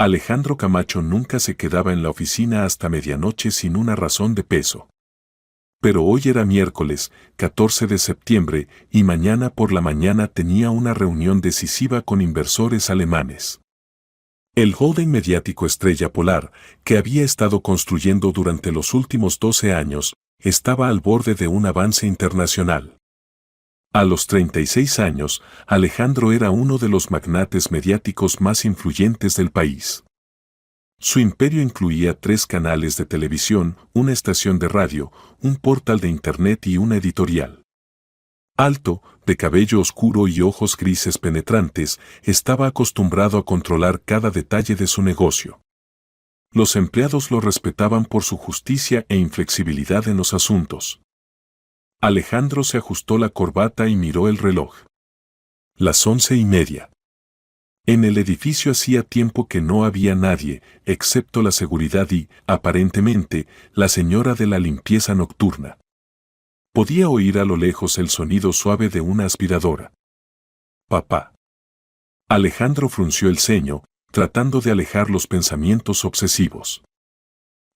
Alejandro Camacho nunca se quedaba en la oficina hasta medianoche sin una razón de peso. Pero hoy era miércoles, 14 de septiembre, y mañana por la mañana tenía una reunión decisiva con inversores alemanes. El holding mediático Estrella Polar, que había estado construyendo durante los últimos 12 años, estaba al borde de un avance internacional. A los 36 años, Alejandro era uno de los magnates mediáticos más influyentes del país. Su imperio incluía 3 canales de televisión, una estación de radio, un portal de internet y una editorial. Alto, de cabello oscuro y ojos grises penetrantes, estaba acostumbrado a controlar cada detalle de su negocio. Los empleados lo respetaban por su justicia e inflexibilidad en los asuntos. Alejandro se ajustó la corbata y miró el reloj. Las 11:30. En el edificio hacía tiempo que no había nadie, excepto la seguridad y, aparentemente, la señora de la limpieza nocturna. Podía oír a lo lejos el sonido suave de una aspiradora. Papá. Alejandro frunció el ceño, tratando de alejar los pensamientos obsesivos.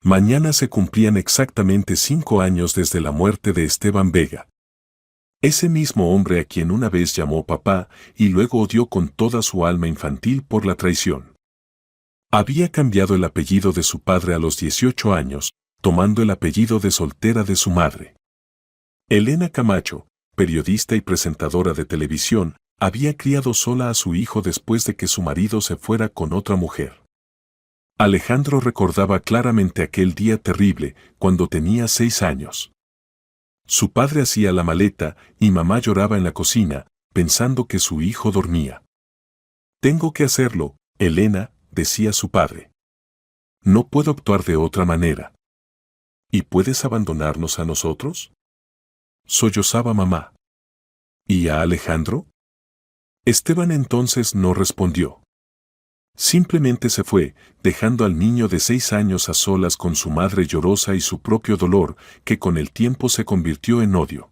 Mañana se cumplían exactamente 5 años desde la muerte de Esteban Vega. Ese mismo hombre a quien una vez llamó papá y luego odió con toda su alma infantil por la traición. Había cambiado el apellido de su padre a los 18 años, tomando el apellido de soltera de su madre. Elena Camacho, periodista y presentadora de televisión, había criado sola a su hijo después de que su marido se fuera con otra mujer. Alejandro recordaba claramente aquel día terrible, cuando tenía 6 años. Su padre hacía la maleta y mamá lloraba en la cocina, pensando que su hijo dormía. «Tengo que hacerlo, Elena», decía su padre. «No puedo actuar de otra manera». «¿Y puedes abandonarnos a nosotros?», sollozaba mamá. «¿Y a Alejandro?». Esteban entonces no respondió. Simplemente se fue, dejando al niño de 6 años a solas con su madre llorosa y su propio dolor, que con el tiempo se convirtió en odio.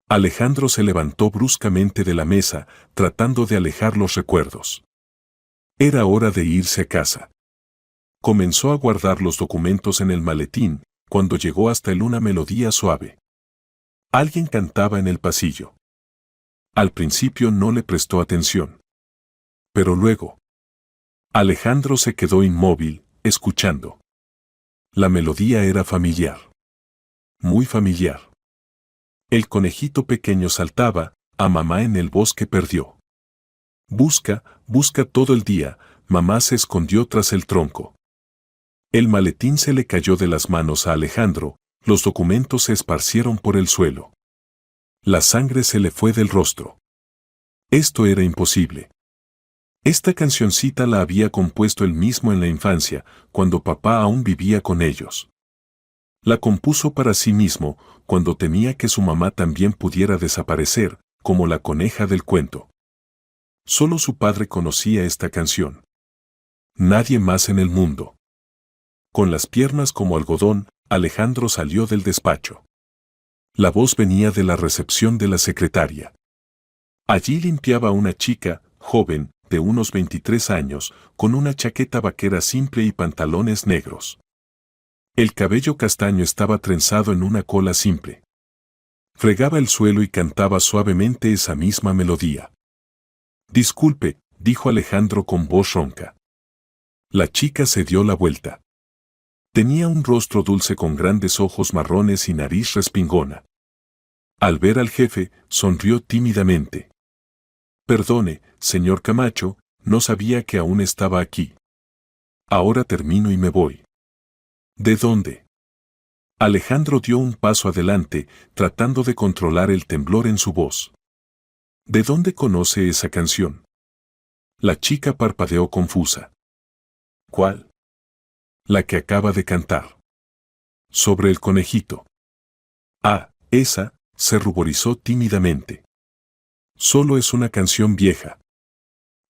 Alejandro se levantó bruscamente de la mesa, tratando de alejar los recuerdos. Era hora de irse a casa. Comenzó a guardar los documentos en el maletín, cuando llegó hasta él una melodía suave. Alguien cantaba en el pasillo. Al principio no le prestó atención. Pero luego, Alejandro se quedó inmóvil, escuchando. La melodía era familiar. Muy familiar. El conejito pequeño saltaba, a mamá en el bosque perdió. Busca, busca todo el día, mamá se escondió tras el tronco. El maletín se le cayó de las manos a Alejandro, los documentos se esparcieron por el suelo. La sangre se le fue del rostro. Esto era imposible. Esta cancioncita la había compuesto él mismo en la infancia, cuando papá aún vivía con ellos. La compuso para sí mismo, cuando temía que su mamá también pudiera desaparecer, como la coneja del cuento. Solo su padre conocía esta canción. Nadie más en el mundo. Con las piernas como algodón, Alejandro salió del despacho. La voz venía de la recepción de la secretaria. Allí limpiaba una chica, joven, de unos 23 años, con una chaqueta vaquera simple y pantalones negros. El cabello castaño estaba trenzado en una cola simple. Fregaba el suelo y cantaba suavemente esa misma melodía. «Disculpe», dijo Alejandro con voz ronca. La chica se dio la vuelta. Tenía un rostro dulce con grandes ojos marrones y nariz respingona. Al ver al jefe, sonrió tímidamente. «Perdone, señor Camacho, no sabía que aún estaba aquí. Ahora termino y me voy». «¿De dónde?». Alejandro dio un paso adelante, tratando de controlar el temblor en su voz. «¿De dónde conoce esa canción?». La chica parpadeó confusa. «¿Cuál?». «La que acaba de cantar. Sobre el conejito». «Ah, esa», se ruborizó tímidamente. «Solo es una canción vieja.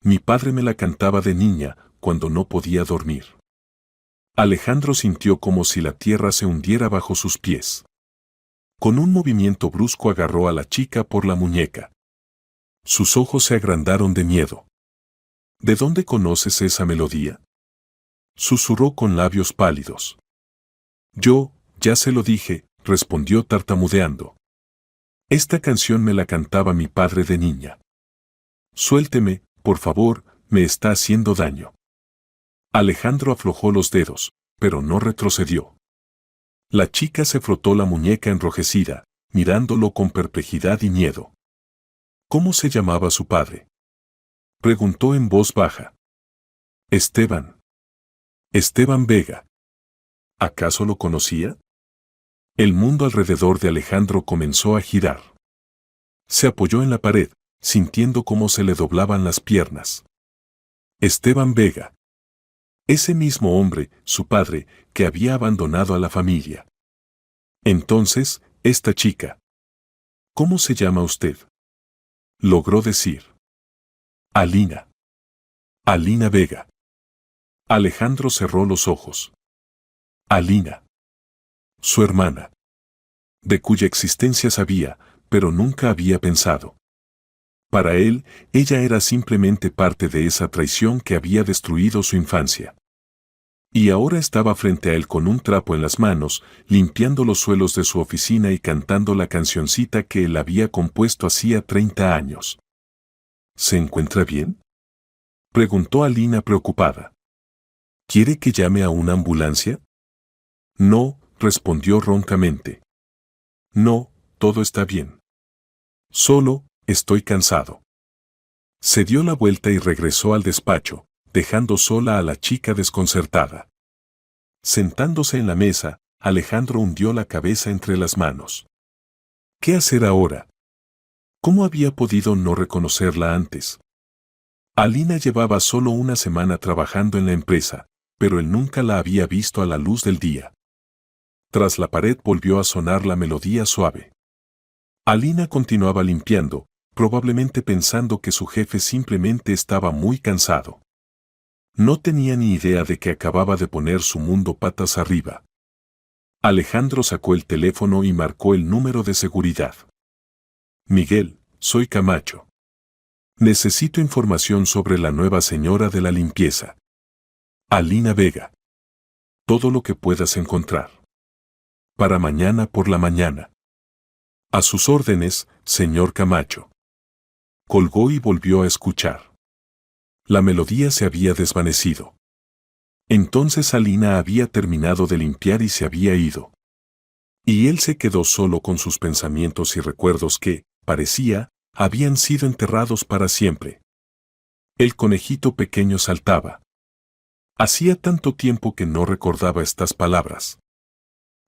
Mi padre me la cantaba de niña, cuando no podía dormir». Alejandro sintió como si la tierra se hundiera bajo sus pies. Con un movimiento brusco agarró a la chica por la muñeca. Sus ojos se agrandaron de miedo. «¿De dónde conoces esa melodía?». Susurró con labios pálidos. Yo, ya se lo dije, respondió tartamudeando. Esta canción me la cantaba mi padre de niña. Suélteme, por favor, me está haciendo daño. Alejandro aflojó los dedos, pero no retrocedió. La chica se frotó la muñeca enrojecida, mirándolo con perplejidad y miedo. ¿Cómo se llamaba su padre? Preguntó en voz baja. Esteban. Esteban Vega. ¿Acaso lo conocía? El mundo alrededor de Alejandro comenzó a girar. Se apoyó en la pared, sintiendo cómo se le doblaban las piernas. Esteban Vega. Ese mismo hombre, su padre, que había abandonado a la familia. Entonces, esta chica. ¿Cómo se llama usted? Logró decir. Alina. Alina Vega. Alejandro cerró los ojos. Alina. Su hermana. De cuya existencia sabía, pero nunca había pensado. Para él, ella era simplemente parte de esa traición que había destruido su infancia. Y ahora estaba frente a él con un trapo en las manos, limpiando los suelos de su oficina y cantando la cancioncita que él había compuesto hacía 30 años. ¿Se encuentra bien?, preguntó Alina preocupada. ¿Quiere que llame a una ambulancia? No, respondió roncamente. No, todo está bien. Solo, estoy cansado. Se dio la vuelta y regresó al despacho, dejando sola a la chica desconcertada. Sentándose en la mesa, Alejandro hundió la cabeza entre las manos. ¿Qué hacer ahora? ¿Cómo había podido no reconocerla antes? Alina llevaba solo una semana trabajando en la empresa, pero él nunca la había visto a la luz del día. Tras la pared volvió a sonar la melodía suave. Alina continuaba limpiando, probablemente pensando que su jefe simplemente estaba muy cansado. No tenía ni idea de que acababa de poner su mundo patas arriba. Alejandro sacó el teléfono y marcó el número de seguridad. Miguel, soy Camacho. Necesito información sobre la nueva señora de la limpieza. Alina Vega. Todo lo que puedas encontrar. Para mañana por la mañana. A sus órdenes, señor Camacho. Colgó y volvió a escuchar. La melodía se había desvanecido. Entonces Alina había terminado de limpiar y se había ido. Y él se quedó solo con sus pensamientos y recuerdos que, parecía, habían sido enterrados para siempre. El conejito pequeño saltaba. Hacía tanto tiempo que no recordaba estas palabras.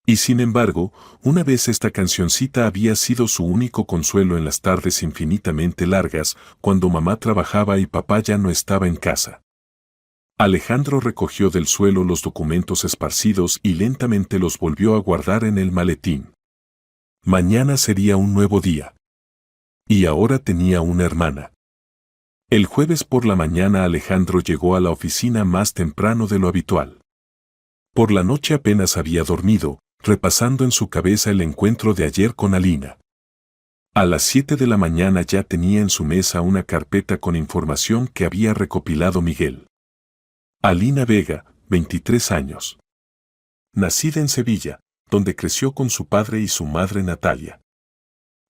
Y sin embargo, una vez esta cancioncita había sido su único consuelo en las tardes infinitamente largas, cuando mamá trabajaba y papá ya no estaba en casa. Alejandro recogió del suelo los documentos esparcidos y lentamente los volvió a guardar en el maletín. Mañana sería un nuevo día. Y ahora tenía una hermana. El jueves por la mañana Alejandro llegó a la oficina más temprano de lo habitual. Por la noche apenas había dormido, repasando en su cabeza el encuentro de ayer con Alina. A las 7 de la mañana ya tenía en su mesa una carpeta con información que había recopilado Miguel. Alina Vega, 23 años. Nacida en Sevilla, donde creció con su padre y su madre Natalia.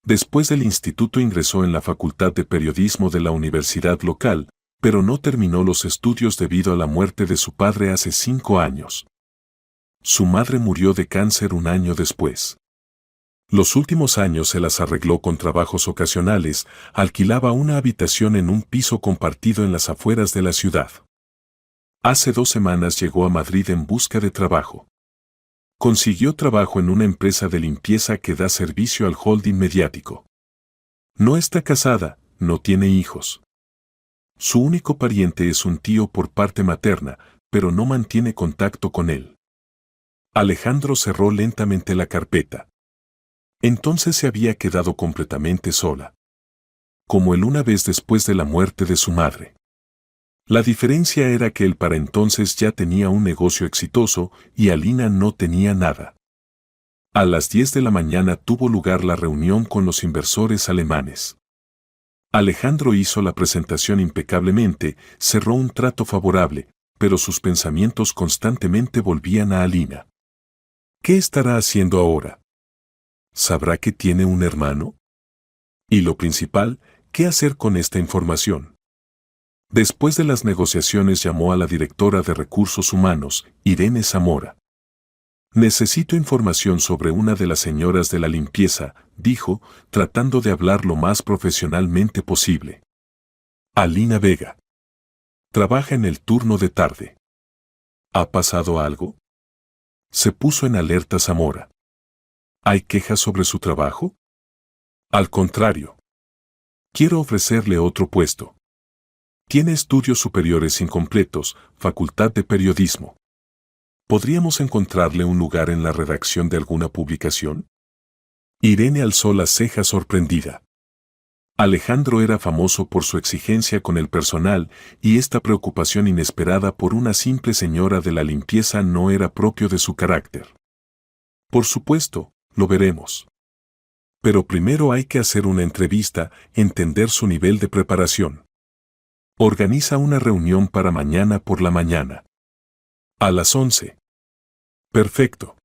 Después del instituto ingresó en la Facultad de Periodismo de la universidad local, pero no terminó los estudios debido a la muerte de su padre hace 5 años. Su madre murió de cáncer un año después. Los últimos años se las arregló con trabajos ocasionales, alquilaba una habitación en un piso compartido en las afueras de la ciudad. Hace 2 semanas llegó a Madrid en busca de trabajo. Consiguió trabajo en una empresa de limpieza que da servicio al holding mediático. No está casada, no tiene hijos. Su único pariente es un tío por parte materna, pero no mantiene contacto con él. Alejandro cerró lentamente la carpeta. Entonces se había quedado completamente sola. Como él una vez después de la muerte de su madre. La diferencia era que él para entonces ya tenía un negocio exitoso y Alina no tenía nada. A las 10 de la mañana tuvo lugar la reunión con los inversores alemanes. Alejandro hizo la presentación impecablemente, cerró un trato favorable, pero sus pensamientos constantemente volvían a Alina. ¿Qué estará haciendo ahora? ¿Sabrá que tiene un hermano? Y lo principal, ¿qué hacer con esta información? Después de las negociaciones llamó a la directora de Recursos Humanos, Irene Zamora. Necesito información sobre una de las señoras de la limpieza, dijo, tratando de hablar lo más profesionalmente posible. Alina Vega. Trabaja en el turno de tarde. ¿Ha pasado algo? Se puso en alerta Zamora. ¿Hay quejas sobre su trabajo? Al contrario. Quiero ofrecerle otro puesto. Tiene estudios superiores incompletos, facultad de periodismo. ¿Podríamos encontrarle un lugar en la redacción de alguna publicación? Irene alzó las cejas sorprendida. Alejandro era famoso por su exigencia con el personal y esta preocupación inesperada por una simple señora de la limpieza no era propio de su carácter. Por supuesto, lo veremos. Pero primero hay que hacer una entrevista, entender su nivel de preparación. Organiza una reunión para mañana por la mañana. A las 11. Perfecto.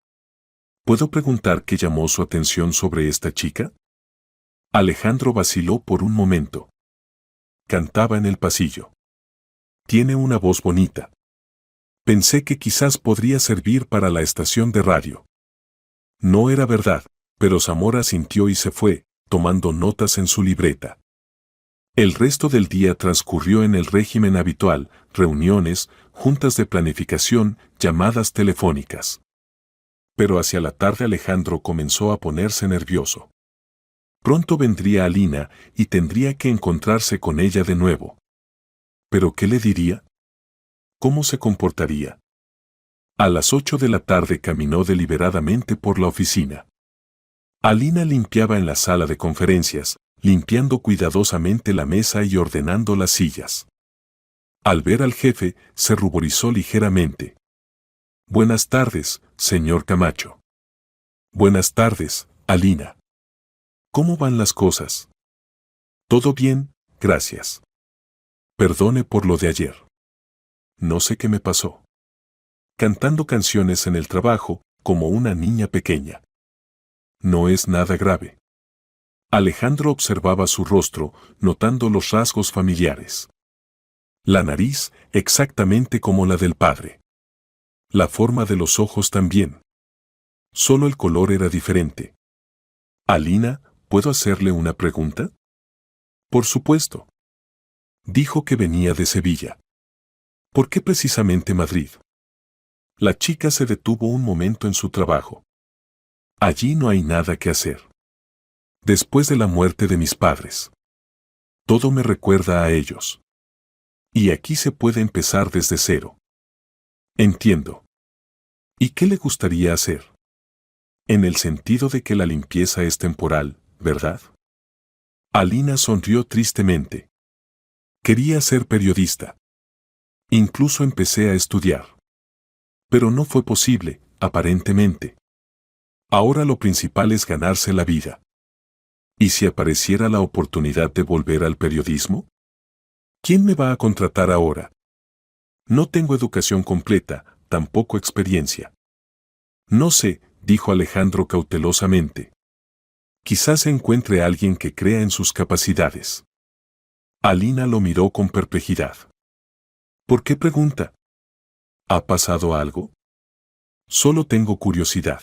¿Puedo preguntar qué llamó su atención sobre esta chica? Alejandro vaciló por un momento. Cantaba en el pasillo. Tiene una voz bonita. Pensé que quizás podría servir para la estación de radio. No era verdad, pero Zamora sintió y se fue, tomando notas en su libreta. El resto del día transcurrió en el régimen habitual, reuniones, juntas de planificación, llamadas telefónicas. Pero hacia la tarde Alejandro comenzó a ponerse nervioso. Pronto vendría Alina y tendría que encontrarse con ella de nuevo. ¿Pero qué le diría? ¿Cómo se comportaría? A las 8 de la tarde caminó deliberadamente por la oficina. Alina limpiaba en la sala de conferencias, limpiando cuidadosamente la mesa y ordenando las sillas. Al ver al jefe, se ruborizó ligeramente. Buenas tardes, señor Camacho. Buenas tardes, Alina. ¿Cómo van las cosas? Todo bien, gracias. Perdone por lo de ayer. No sé qué me pasó. Cantando canciones en el trabajo, como una niña pequeña. No es nada grave. Alejandro observaba su rostro, notando los rasgos familiares. La nariz, exactamente como la del padre. La forma de los ojos también. Solo el color era diferente. Alina, ¿puedo hacerle una pregunta? Por supuesto. Dijo que venía de Sevilla. ¿Por qué precisamente Madrid? La chica se detuvo un momento en su trabajo. Allí no hay nada que hacer. Después de la muerte de mis padres. Todo me recuerda a ellos. Y aquí se puede empezar desde cero. Entiendo. ¿Y qué le gustaría hacer? En el sentido de que la limpieza es temporal, ¿verdad? Alina sonrió tristemente. Quería ser periodista. Incluso empecé a estudiar. Pero no fue posible, aparentemente. Ahora lo principal es ganarse la vida. ¿Y si apareciera la oportunidad de volver al periodismo? ¿Quién me va a contratar ahora? No tengo educación completa, tampoco experiencia. No sé, dijo Alejandro cautelosamente. Quizás encuentre a alguien que crea en sus capacidades. Alina lo miró con perplejidad. ¿Por qué pregunta? ¿Ha pasado algo? Solo tengo curiosidad.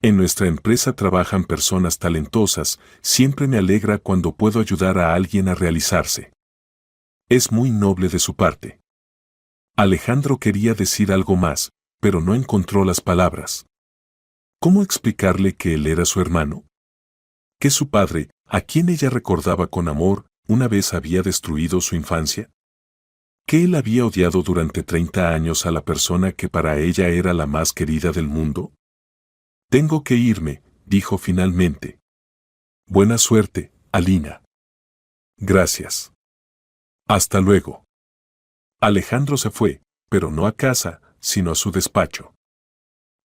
En nuestra empresa trabajan personas talentosas, siempre me alegra cuando puedo ayudar a alguien a realizarse. Es muy noble de su parte. Alejandro quería decir algo más, pero no encontró las palabras. ¿Cómo explicarle que él era su hermano? Que su padre, a quien ella recordaba con amor, una vez había destruido su infancia. Que él había odiado durante 30 años a la persona que para ella era la más querida del mundo. Tengo que irme, dijo finalmente. Buena suerte, Alina. Gracias. Hasta luego. Alejandro se fue, pero no a casa, sino a su despacho.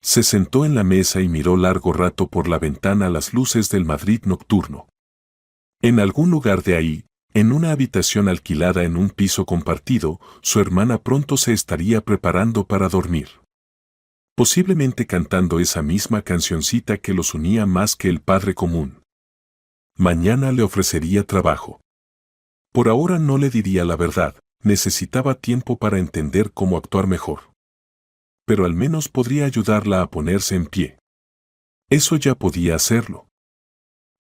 Se sentó en la mesa y miró largo rato por la ventana las luces del Madrid nocturno. En algún lugar de ahí, En una habitación alquilada en un piso compartido, su hermana pronto se estaría preparando para dormir. Posiblemente cantando esa misma cancioncita que los unía más que el padre común. Mañana le ofrecería trabajo. Por ahora no le diría la verdad, necesitaba tiempo para entender cómo actuar mejor. Pero al menos podría ayudarla a ponerse en pie. Eso ya podía hacerlo.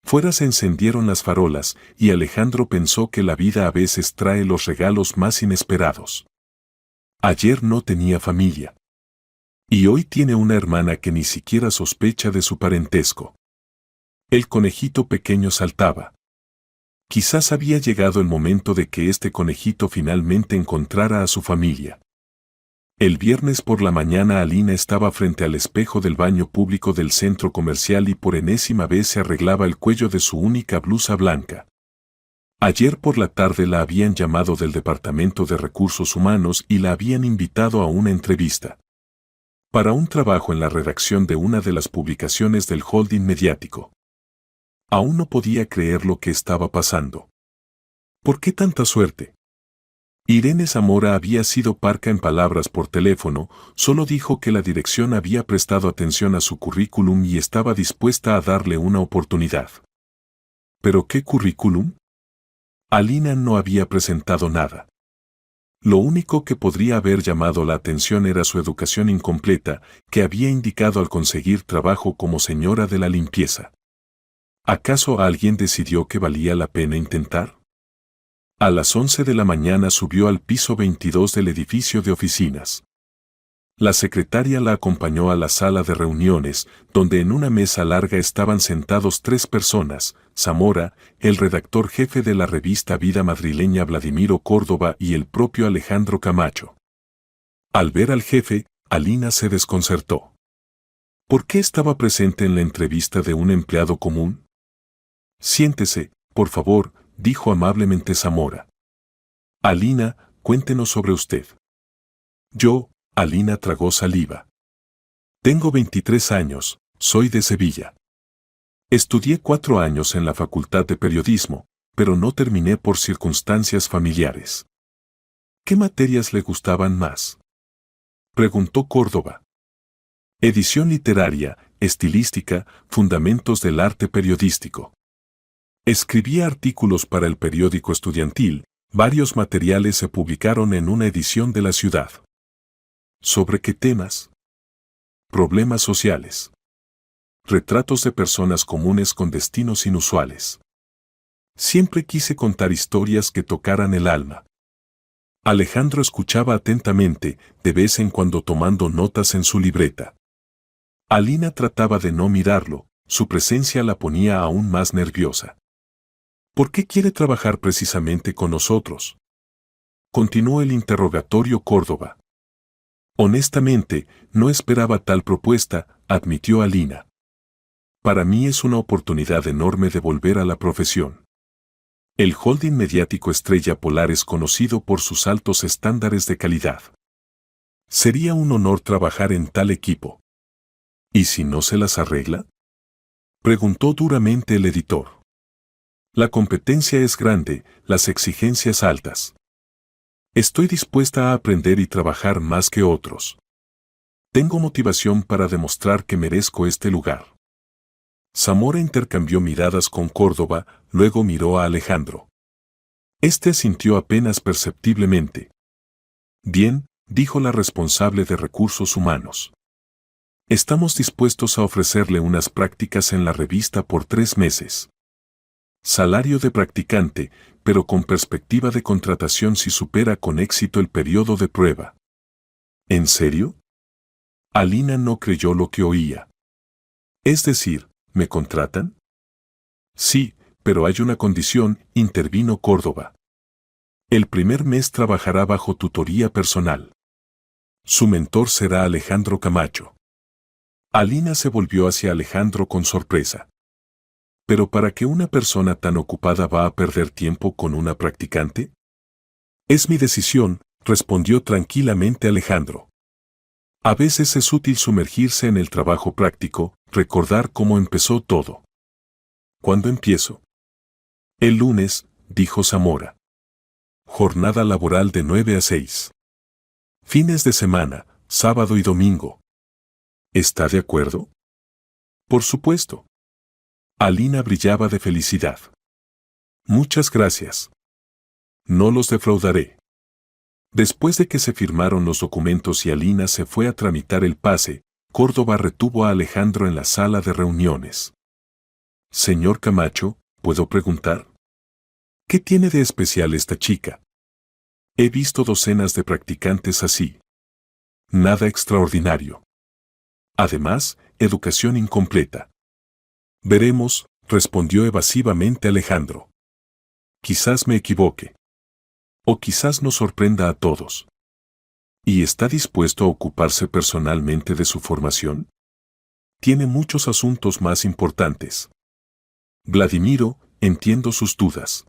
Fuera se encendieron las farolas y Alejandro pensó que la vida a veces trae los regalos más inesperados. Ayer no tenía familia. Y hoy tiene una hermana que ni siquiera sospecha de su parentesco. El conejito pequeño saltaba. Quizás había llegado el momento de que este conejito finalmente encontrara a su familia. El viernes por la mañana Alina estaba frente al espejo del baño público del centro comercial y por enésima vez se arreglaba el cuello de su única blusa blanca. Ayer por la tarde la habían llamado del Departamento de Recursos Humanos y la habían invitado a una entrevista. Para un trabajo en la redacción de una de las publicaciones del holding mediático. Aún no podía creer lo que estaba pasando. ¿Por qué tanta suerte? Irene Zamora había sido parca en palabras por teléfono, solo dijo que la dirección había prestado atención a su currículum y estaba dispuesta a darle una oportunidad. ¿Pero qué currículum? Alina no había presentado nada. Lo único que podría haber llamado la atención era su educación incompleta, que había indicado al conseguir trabajo como señora de la limpieza. ¿Acaso alguien decidió que valía la pena intentar? A las 11 de la mañana subió al piso 22 del edificio de oficinas. La secretaria la acompañó a la sala de reuniones, donde en una mesa larga estaban sentados 3 personas, Zamora, el redactor jefe de la revista Vida Madrileña Vladimiro Córdoba y el propio Alejandro Camacho. Al ver al jefe, Alina se desconcertó. ¿Por qué estaba presente en la entrevista de un empleado común? Siéntese, por favor, dijo amablemente Zamora. Alina, cuéntenos sobre usted. Yo, Alina tragó saliva. Tengo 23 años, soy de Sevilla. Estudié 4 años en la Facultad de Periodismo, pero no terminé por circunstancias familiares. ¿Qué materias le gustaban más? Preguntó Córdoba. Edición literaria, estilística, fundamentos del arte periodístico. Escribía artículos para el periódico estudiantil, varios materiales se publicaron en una edición de La Ciudad. ¿Sobre qué temas? Problemas sociales. Retratos de personas comunes con destinos inusuales. Siempre quise contar historias que tocaran el alma. Alejandro escuchaba atentamente, de vez en cuando tomando notas en su libreta. Alina trataba de no mirarlo, su presencia la ponía aún más nerviosa. ¿Por qué quiere trabajar precisamente con nosotros? Continuó el interrogatorio Córdoba. Honestamente, no esperaba tal propuesta, admitió Alina. Para mí es una oportunidad enorme de volver a la profesión. El holding mediático Estrella Polar es conocido por sus altos estándares de calidad. Sería un honor trabajar en tal equipo. ¿Y si no se las arregla? Preguntó duramente el editor. La competencia es grande, las exigencias altas. Estoy dispuesta a aprender y trabajar más que otros. Tengo motivación para demostrar que merezco este lugar. Zamora intercambió miradas con Córdoba, luego miró a Alejandro. Este asintió apenas perceptiblemente. Bien, dijo la responsable de recursos humanos. Estamos dispuestos a ofrecerle unas prácticas en la revista por 3 meses. Salario de practicante, pero con perspectiva de contratación si supera con éxito el periodo de prueba. ¿En serio? Alina no creyó lo que oía. Es decir, ¿me contratan? Sí, pero hay una condición, intervino Córdoba. El primer mes trabajará bajo tutoría personal. Su mentor será Alejandro Camacho. Alina se volvió hacia Alejandro con sorpresa. ¿Pero para qué una persona tan ocupada va a perder tiempo con una practicante? Es mi decisión, respondió tranquilamente Alejandro. A veces es útil sumergirse en el trabajo práctico, recordar cómo empezó todo. ¿Cuándo empiezo? El lunes, dijo Zamora. Jornada laboral de 9 a 6. Fines de semana, sábado y domingo. ¿Está de acuerdo? Por supuesto. Alina brillaba de felicidad. Muchas gracias. No los defraudaré. Después de que se firmaron los documentos y Alina se fue a tramitar el pase, Córdoba retuvo a Alejandro en la sala de reuniones. Señor Camacho, ¿puedo preguntar? ¿Qué tiene de especial esta chica? He visto docenas de practicantes así. Nada extraordinario. Además, educación incompleta. Veremos, respondió evasivamente Alejandro. Quizás me equivoque. O quizás nos sorprenda a todos. ¿Y está dispuesto a ocuparse personalmente de su formación? Tiene muchos asuntos más importantes. Vladimiro, entiendo sus dudas.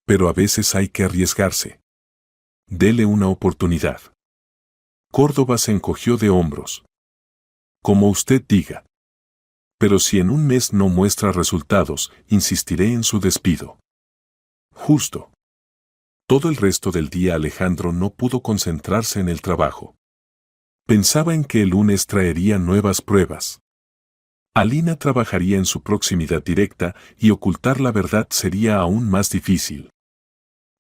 Pero a veces hay que arriesgarse. Dele una oportunidad. Córdoba se encogió de hombros. Como usted diga. Pero si en un mes no muestra resultados, insistiré en su despido. Justo. Todo el resto del día Alejandro no pudo concentrarse en el trabajo. Pensaba en que el lunes traería nuevas pruebas. Alina trabajaría en su proximidad directa y ocultar la verdad sería aún más difícil.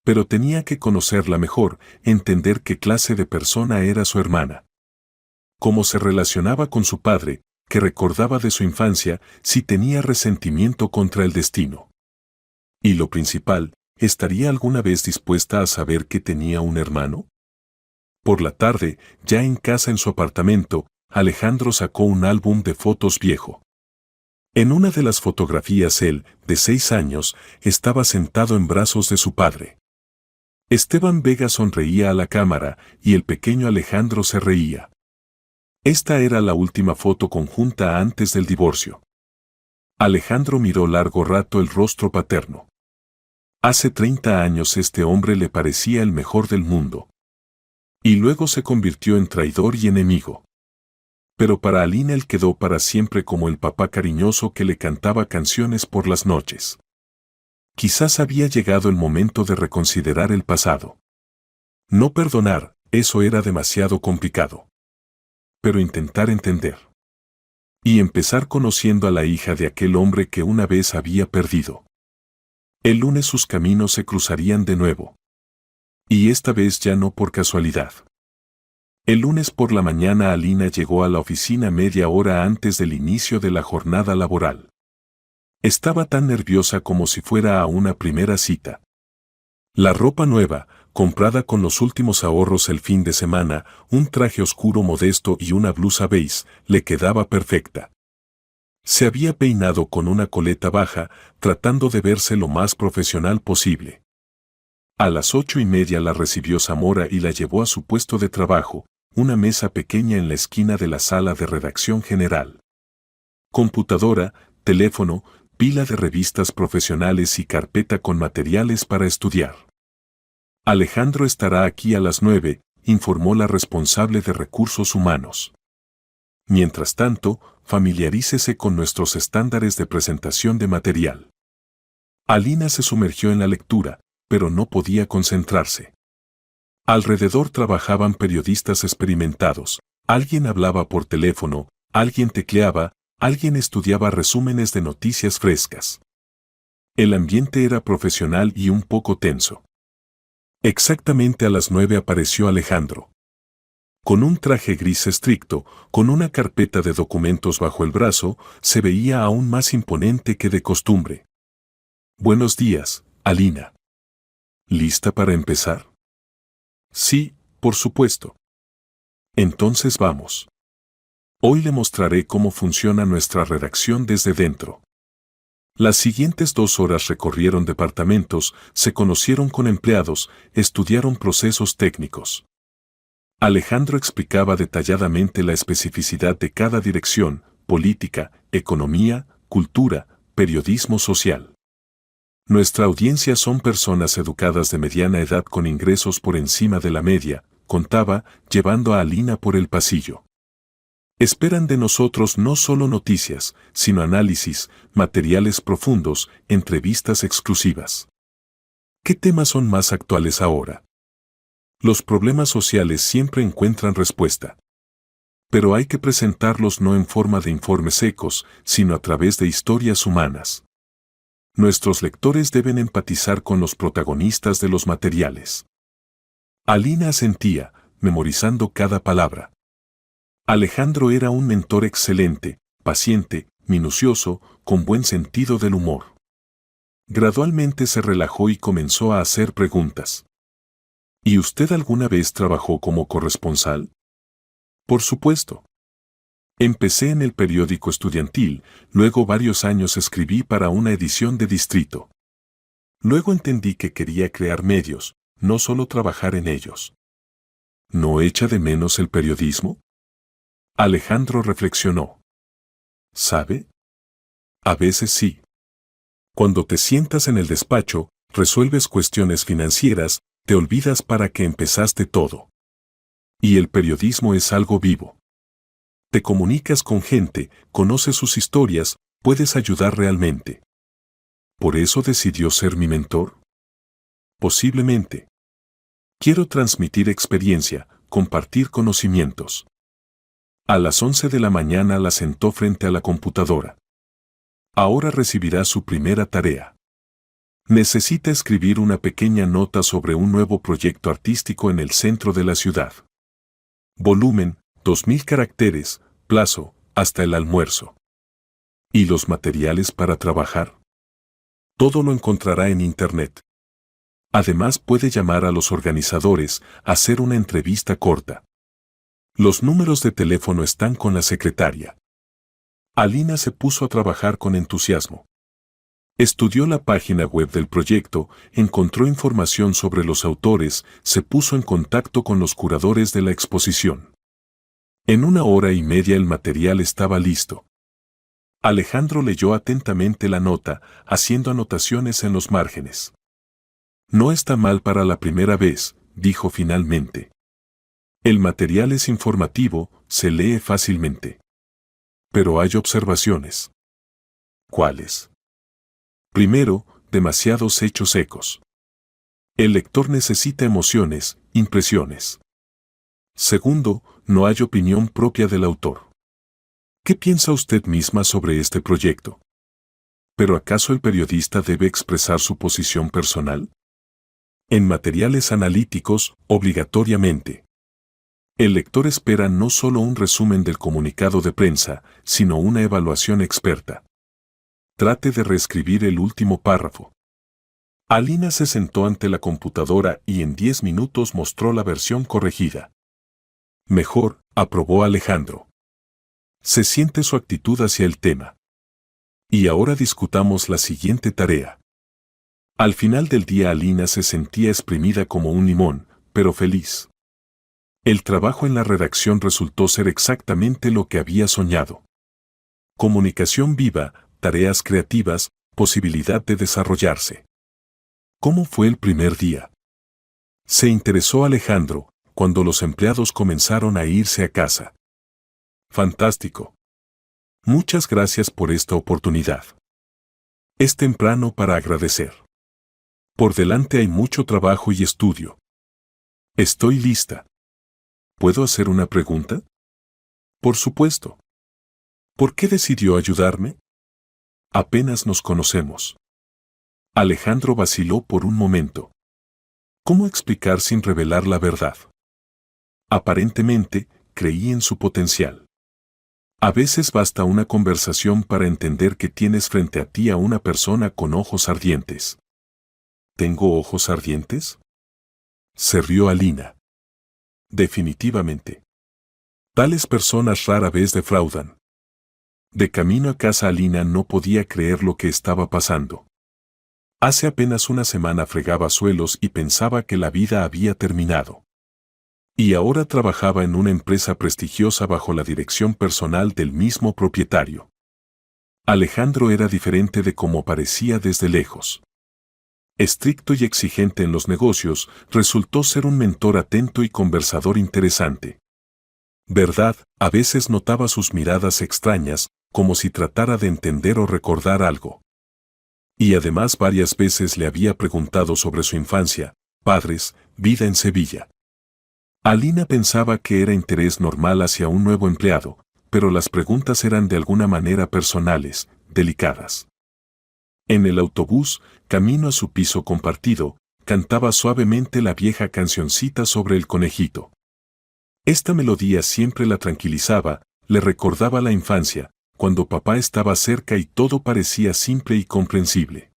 Pero tenía que conocerla mejor, entender qué clase de persona era su hermana. Cómo se relacionaba con su padre, qué recordaba de su infancia, si tenía resentimiento contra el destino. Y lo principal, ¿estaría alguna vez dispuesta a saber que tenía un hermano? Por la tarde, ya en casa en su apartamento, Alejandro sacó un álbum de fotos viejo. En una de las fotografías él, de 6 años, estaba sentado en brazos de su padre. Esteban Vega sonreía a la cámara y el pequeño Alejandro se reía. Esta era la última foto conjunta antes del divorcio. Alejandro miró largo rato el rostro paterno. Hace 30 años este hombre le parecía el mejor del mundo. Y luego se convirtió en traidor y enemigo. Pero para Alina él quedó para siempre como el papá cariñoso que le cantaba canciones por las noches. Quizás había llegado el momento de reconsiderar el pasado. No perdonar, eso era demasiado complicado. Pero intentar entender. Y empezar conociendo a la hija de aquel hombre que una vez había perdido. El lunes sus caminos se cruzarían de nuevo. Y esta vez ya no por casualidad. El lunes por la mañana Alina llegó a la oficina media hora antes del inicio de la jornada laboral. Estaba tan nerviosa como si fuera a una primera cita. La ropa nueva, comprada con los últimos ahorros el fin de semana, un traje oscuro modesto y una blusa beige, le quedaba perfecta. Se había peinado con una coleta baja, tratando de verse lo más profesional posible. A las 8:30 la recibió Zamora y la llevó a su puesto de trabajo, una mesa pequeña en la esquina de la sala de redacción general. Computadora, teléfono, pila de revistas profesionales y carpeta con materiales para estudiar. Alejandro estará aquí a las 9, informó la responsable de recursos humanos. Mientras tanto, familiarícese con nuestros estándares de presentación de material. Alina se sumergió en la lectura, pero no podía concentrarse. Alrededor trabajaban periodistas experimentados, alguien hablaba por teléfono, alguien tecleaba, alguien estudiaba resúmenes de noticias frescas. El ambiente era profesional y un poco tenso. Exactamente a las 9 apareció Alejandro. Con un traje gris estricto, con una carpeta de documentos bajo el brazo, se veía aún más imponente que de costumbre. Buenos días, Alina. ¿Lista para empezar? Sí, por supuesto. Entonces vamos. Hoy le mostraré cómo funciona nuestra redacción desde dentro. Las siguientes 2 horas recorrieron departamentos, se conocieron con empleados, estudiaron procesos técnicos. Alejandro explicaba detalladamente la especificidad de cada dirección, política, economía, cultura, periodismo social. Nuestra audiencia son personas educadas de mediana edad con ingresos por encima de la media, contaba, llevando a Alina por el pasillo. Esperan de nosotros no solo noticias, sino análisis, materiales profundos, entrevistas exclusivas. ¿Qué temas son más actuales ahora? Los problemas sociales siempre encuentran respuesta. Pero hay que presentarlos no en forma de informes secos, sino a través de historias humanas. Nuestros lectores deben empatizar con los protagonistas de los materiales. Alina asentía, memorizando cada palabra. Alejandro era un mentor excelente, paciente, minucioso, con buen sentido del humor. Gradualmente se relajó y comenzó a hacer preguntas. ¿Y usted alguna vez trabajó como corresponsal? Por supuesto. Empecé en el periódico estudiantil, luego varios años escribí para una edición de distrito. Luego entendí que quería crear medios, no solo trabajar en ellos. ¿No echa de menos el periodismo? Alejandro reflexionó. ¿Sabe? A veces sí. Cuando te sientas en el despacho, resuelves cuestiones financieras, te olvidas para qué empezaste todo. Y el periodismo es algo vivo. Te comunicas con gente, conoces sus historias, puedes ayudar realmente. ¿Por eso decidió ser mi mentor? Posiblemente. Quiero transmitir experiencia, compartir conocimientos. A las 11 de la mañana la sentó frente a la computadora. Ahora recibirá su primera tarea. Necesita escribir una pequeña nota sobre un nuevo proyecto artístico en el centro de la ciudad. Volumen, 2000 caracteres, plazo, hasta el almuerzo. ¿Y los materiales para trabajar? Todo lo encontrará en Internet. Además puede llamar a los organizadores, hacer una entrevista corta. Los números de teléfono están con la secretaria. Alina se puso a trabajar con entusiasmo. Estudió la página web del proyecto, encontró información sobre los autores, se puso en contacto con los curadores de la exposición. En 1 hora y media el material estaba listo. Alejandro leyó atentamente la nota, haciendo anotaciones en los márgenes. No está mal para la primera vez, dijo finalmente. El material es informativo, se lee fácilmente. Pero hay observaciones. ¿Cuáles? Primero, demasiados hechos secos. El lector necesita emociones, impresiones. Segundo, no hay opinión propia del autor. ¿Qué piensa usted misma sobre este proyecto? ¿Pero acaso el periodista debe expresar su posición personal? En materiales analíticos, obligatoriamente. El lector espera no solo un resumen del comunicado de prensa, sino una evaluación experta. Trate de reescribir el último párrafo. Alina se sentó ante la computadora y en 10 minutos mostró la versión corregida. Mejor, aprobó Alejandro. Se siente su actitud hacia el tema. Y ahora discutamos la siguiente tarea. Al final del día Alina se sentía exprimida como un limón, pero feliz. El trabajo en la redacción resultó ser exactamente lo que había soñado. Comunicación viva, tareas creativas, posibilidad de desarrollarse. ¿Cómo fue el primer día? Se interesó Alejandro, cuando los empleados comenzaron a irse a casa. Fantástico. Muchas gracias por esta oportunidad. Es temprano para agradecer. Por delante hay mucho trabajo y estudio. Estoy lista. ¿Puedo hacer una pregunta? Por supuesto. ¿Por qué decidió ayudarme? Apenas nos conocemos. Alejandro vaciló por un momento. ¿Cómo explicar sin revelar la verdad? Aparentemente, creí en su potencial. A veces basta una conversación para entender que tienes frente a ti a una persona con ojos ardientes. ¿Tengo ojos ardientes? Se rió Alina. Definitivamente. Tales personas rara vez defraudan. De camino a casa Alina no podía creer lo que estaba pasando. Hace apenas una semana fregaba suelos y pensaba que la vida había terminado. Y ahora trabajaba en una empresa prestigiosa bajo la dirección personal del mismo propietario. Alejandro era diferente de como parecía desde lejos. Estricto y exigente en los negocios, resultó ser un mentor atento y conversador interesante. ¿Verdad? A veces notaba sus miradas extrañas, como si tratara de entender o recordar algo. Y además varias veces le había preguntado sobre su infancia, padres, vida en Sevilla. Alina pensaba que era interés normal hacia un nuevo empleado, pero las preguntas eran de alguna manera personales, delicadas. En el autobús, camino a su piso compartido, cantaba suavemente la vieja cancioncita sobre el conejito. Esta melodía siempre la tranquilizaba, le recordaba la infancia, cuando papá estaba cerca y todo parecía simple y comprensible.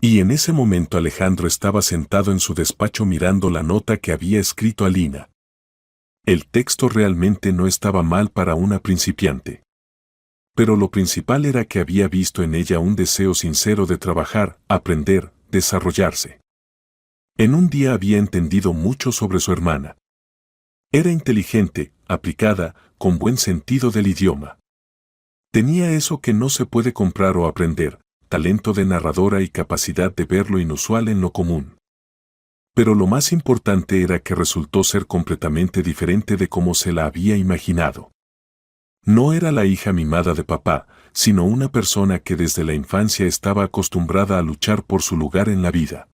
Y en ese momento Alejandro estaba sentado en su despacho mirando la nota que había escrito Alina. El texto realmente no estaba mal para una principiante. Pero lo principal era que había visto en ella un deseo sincero de trabajar, aprender, desarrollarse. En un día había entendido mucho sobre su hermana. Era inteligente, aplicada, con buen sentido del idioma. Tenía eso que no se puede comprar o aprender, talento de narradora y capacidad de ver lo inusual en lo común. Pero lo más importante era que resultó ser completamente diferente de cómo se la había imaginado. No era la hija mimada de papá, sino una persona que desde la infancia estaba acostumbrada a luchar por su lugar en la vida.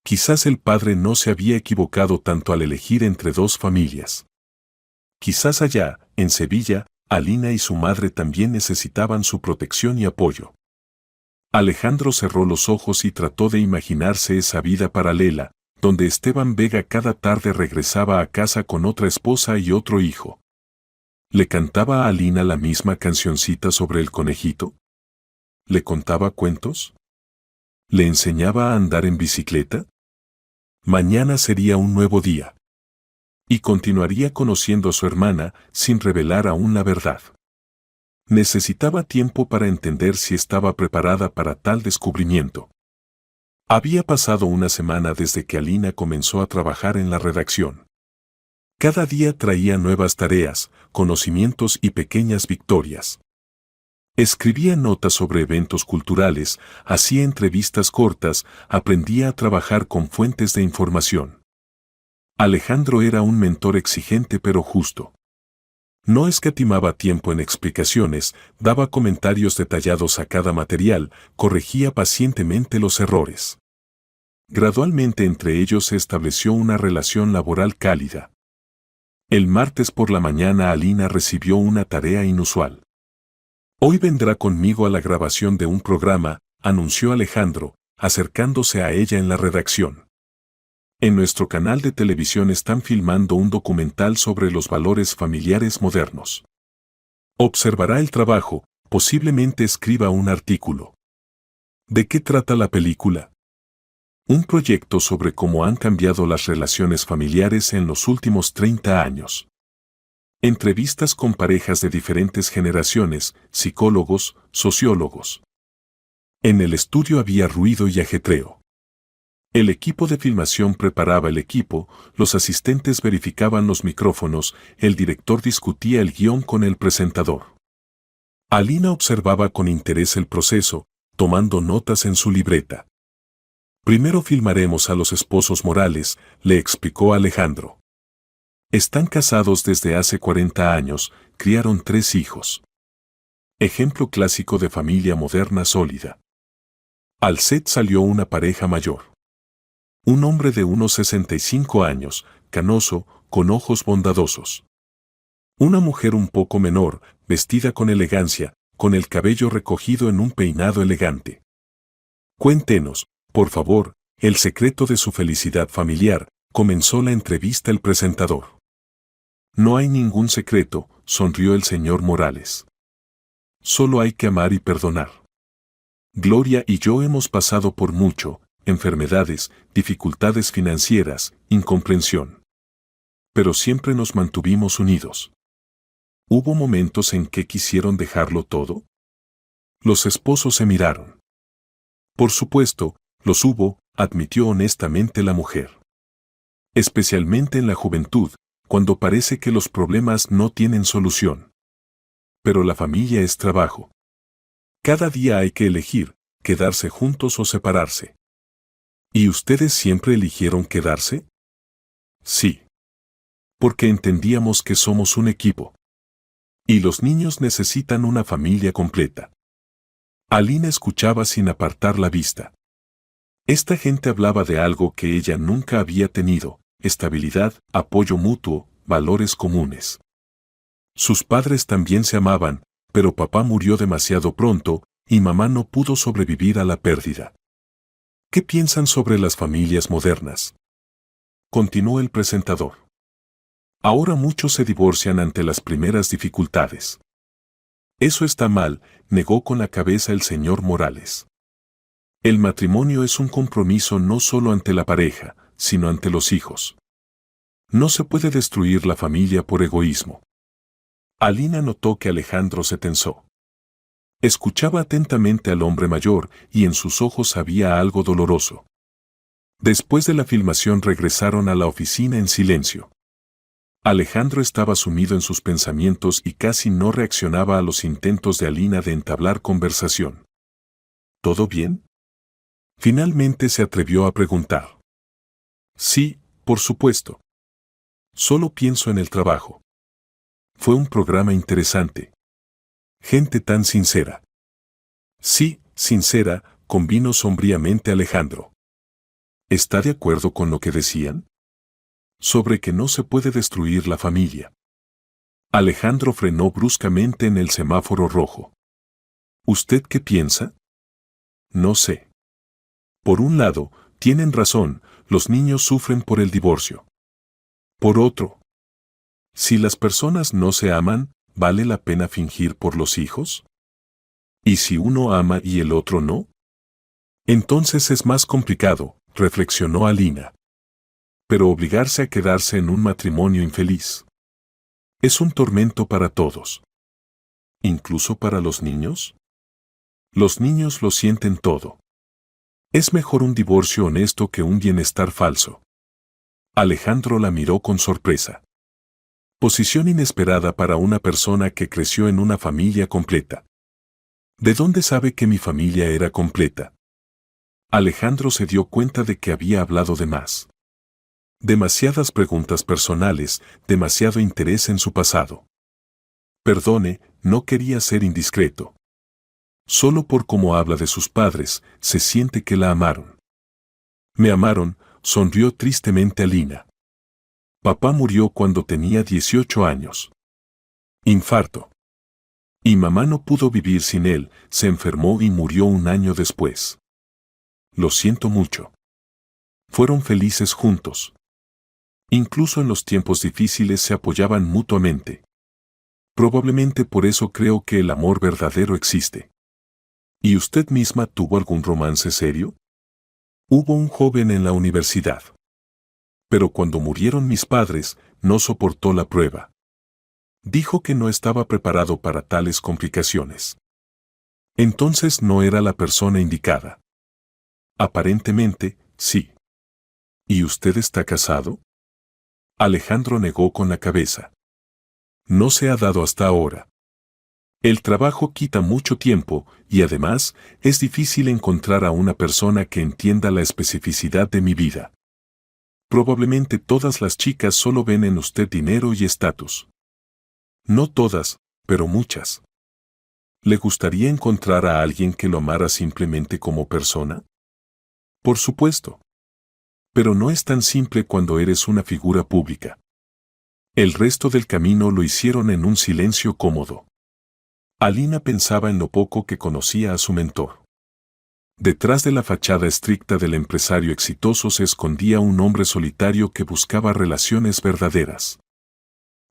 Quizás el padre no se había equivocado tanto al elegir entre dos familias. Quizás allá, en Sevilla, Alina y su madre también necesitaban su protección y apoyo. Alejandro cerró los ojos y trató de imaginarse esa vida paralela, donde Esteban Vega cada tarde regresaba a casa con otra esposa y otro hijo. ¿Le cantaba a Alina la misma cancioncita sobre el conejito? ¿Le contaba cuentos? ¿Le enseñaba a andar en bicicleta? Mañana sería un nuevo día. Y continuaría conociendo a su hermana sin revelar aún la verdad. Necesitaba tiempo para entender si estaba preparada para tal descubrimiento. Había pasado una semana desde que Alina comenzó a trabajar en la redacción. Cada día traía nuevas tareas, conocimientos y pequeñas victorias. Escribía notas sobre eventos culturales, hacía entrevistas cortas, aprendía a trabajar con fuentes de información. Alejandro era un mentor exigente pero justo. No escatimaba tiempo en explicaciones, daba comentarios detallados a cada material, corregía pacientemente los errores. Gradualmente entre ellos se estableció una relación laboral cálida. El martes por la mañana Alina recibió una tarea inusual. Hoy vendrá conmigo a la grabación de un programa, anunció Alejandro, acercándose a ella en la redacción. En nuestro canal de televisión están filmando un documental sobre los valores familiares modernos. Observará el trabajo, posiblemente escriba un artículo. ¿De qué trata la película? Un proyecto sobre cómo han cambiado las relaciones familiares en los últimos 30 años. Entrevistas con parejas de diferentes generaciones, psicólogos, sociólogos. En el estudio había ruido y ajetreo. El equipo de filmación preparaba el equipo, los asistentes verificaban los micrófonos, el director discutía el guión con el presentador. Alina observaba con interés el proceso, tomando notas en su libreta. Primero filmaremos a los esposos Morales, le explicó Alejandro. Están casados desde hace 40 años, criaron 3 hijos. Ejemplo clásico de familia moderna sólida. Al set salió una pareja mayor. Un hombre de unos 65 años, canoso, con ojos bondadosos. Una mujer un poco menor, vestida con elegancia, con el cabello recogido en un peinado elegante. Cuéntenos, por favor, el secreto de su felicidad familiar, comenzó la entrevista el presentador. No hay ningún secreto, sonrió el señor Morales. Solo hay que amar y perdonar. Gloria y yo hemos pasado por mucho, enfermedades, dificultades financieras, incomprensión. Pero siempre nos mantuvimos unidos. ¿Hubo momentos en que quisieron dejarlo todo? Los esposos se miraron. Por supuesto, los hubo, admitió honestamente la mujer. Especialmente en la juventud, cuando parece que los problemas no tienen solución. Pero la familia es trabajo. Cada día hay que elegir, quedarse juntos o separarse. ¿Y ustedes siempre eligieron quedarse? Sí. Porque entendíamos que somos un equipo. Y los niños necesitan una familia completa. Alina escuchaba sin apartar la vista. Esta gente hablaba de algo que ella nunca había tenido: estabilidad, apoyo mutuo, valores comunes. Sus padres también se amaban, pero papá murió demasiado pronto y mamá no pudo sobrevivir a la pérdida. ¿Qué piensan sobre las familias modernas?, continuó el presentador. Ahora muchos se divorcian ante las primeras dificultades. Eso está mal, negó con la cabeza el señor Morales. El matrimonio es un compromiso no solo ante la pareja, sino ante los hijos. No se puede destruir la familia por egoísmo. Alina notó que Alejandro se tensó. Escuchaba atentamente al hombre mayor y en sus ojos había algo doloroso. Después de la filmación regresaron a la oficina en silencio. Alejandro estaba sumido en sus pensamientos y casi no reaccionaba a los intentos de Alina de entablar conversación. ¿Todo bien?, finalmente se atrevió a preguntar. Sí, por supuesto. Solo pienso en el trabajo. Fue un programa interesante. Gente tan sincera. Sí, sincera, convino sombríamente Alejandro. ¿Está de acuerdo con lo que decían? Sobre que no se puede destruir la familia. Alejandro frenó bruscamente en el semáforo rojo. ¿Usted qué piensa? No sé. Por un lado, tienen razón, los niños sufren por el divorcio. Por otro, si las personas no se aman, ¿vale la pena fingir por los hijos? ¿Y si uno ama y el otro no? Entonces es más complicado, reflexionó Alina. Pero obligarse a quedarse en un matrimonio infeliz es un tormento para todos. ¿Incluso para los niños? Los niños lo sienten todo. Es mejor un divorcio honesto que un bienestar falso. Alejandro la miró con sorpresa. Posición inesperada para una persona que creció en una familia completa. ¿De dónde sabe que mi familia era completa? Alejandro se dio cuenta de que había hablado de más. Demasiadas preguntas personales, demasiado interés en su pasado. Perdone, no quería ser indiscreto. Solo por cómo habla de sus padres, se siente que la amaron. Me amaron, sonrió tristemente Alina. Papá murió cuando tenía 18 años. Infarto. Y mamá no pudo vivir sin él, se enfermó y murió un año después. Lo siento mucho. Fueron felices juntos. Incluso en los tiempos difíciles se apoyaban mutuamente. Probablemente por eso creo que el amor verdadero existe. ¿Y usted misma tuvo algún romance serio? Hubo un joven en la universidad. Pero cuando murieron mis padres, no soportó la prueba. Dijo que no estaba preparado para tales complicaciones. Entonces no era la persona indicada. Aparentemente, sí. ¿Y usted está casado? Alejandro negó con la cabeza. No se ha dado hasta ahora. El trabajo quita mucho tiempo y además es difícil encontrar a una persona que entienda la especificidad de mi vida. Probablemente todas las chicas solo ven en usted dinero y estatus. No todas, pero muchas. ¿Le gustaría encontrar a alguien que lo amara simplemente como persona? Por supuesto. Pero no es tan simple cuando eres una figura pública. El resto del camino lo hicieron en un silencio cómodo. Alina pensaba en lo poco que conocía a su mentor. Detrás de la fachada estricta del empresario exitoso se escondía un hombre solitario que buscaba relaciones verdaderas.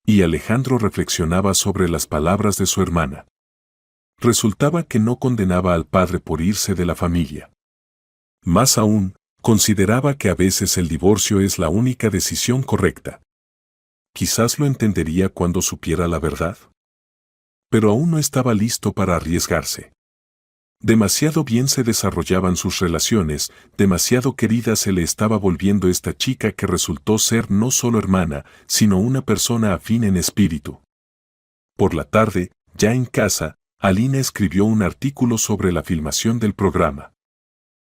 Y Alejandro reflexionaba sobre las palabras de su hermana. Resultaba que no condenaba al padre por irse de la familia. Más aún, consideraba que a veces el divorcio es la única decisión correcta. Quizás lo entendería cuando supiera la verdad. Pero aún no estaba listo para arriesgarse. Demasiado bien se desarrollaban sus relaciones, demasiado querida se le estaba volviendo esta chica que resultó ser no solo hermana, sino una persona afín en espíritu. Por la tarde, ya en casa, Alina escribió un artículo sobre la filmación del programa.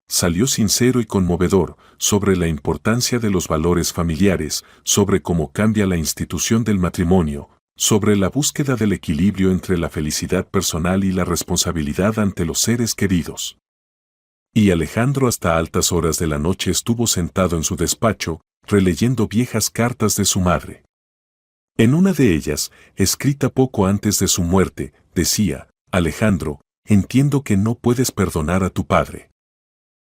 Salió sincero y conmovedor, sobre la importancia de los valores familiares, sobre cómo cambia la institución del matrimonio, sobre la búsqueda del equilibrio entre la felicidad personal y la responsabilidad ante los seres queridos. Y Alejandro hasta altas horas de la noche estuvo sentado en su despacho, releyendo viejas cartas de su madre. En una de ellas, escrita poco antes de su muerte, decía: Alejandro, entiendo que no puedes perdonar a tu padre.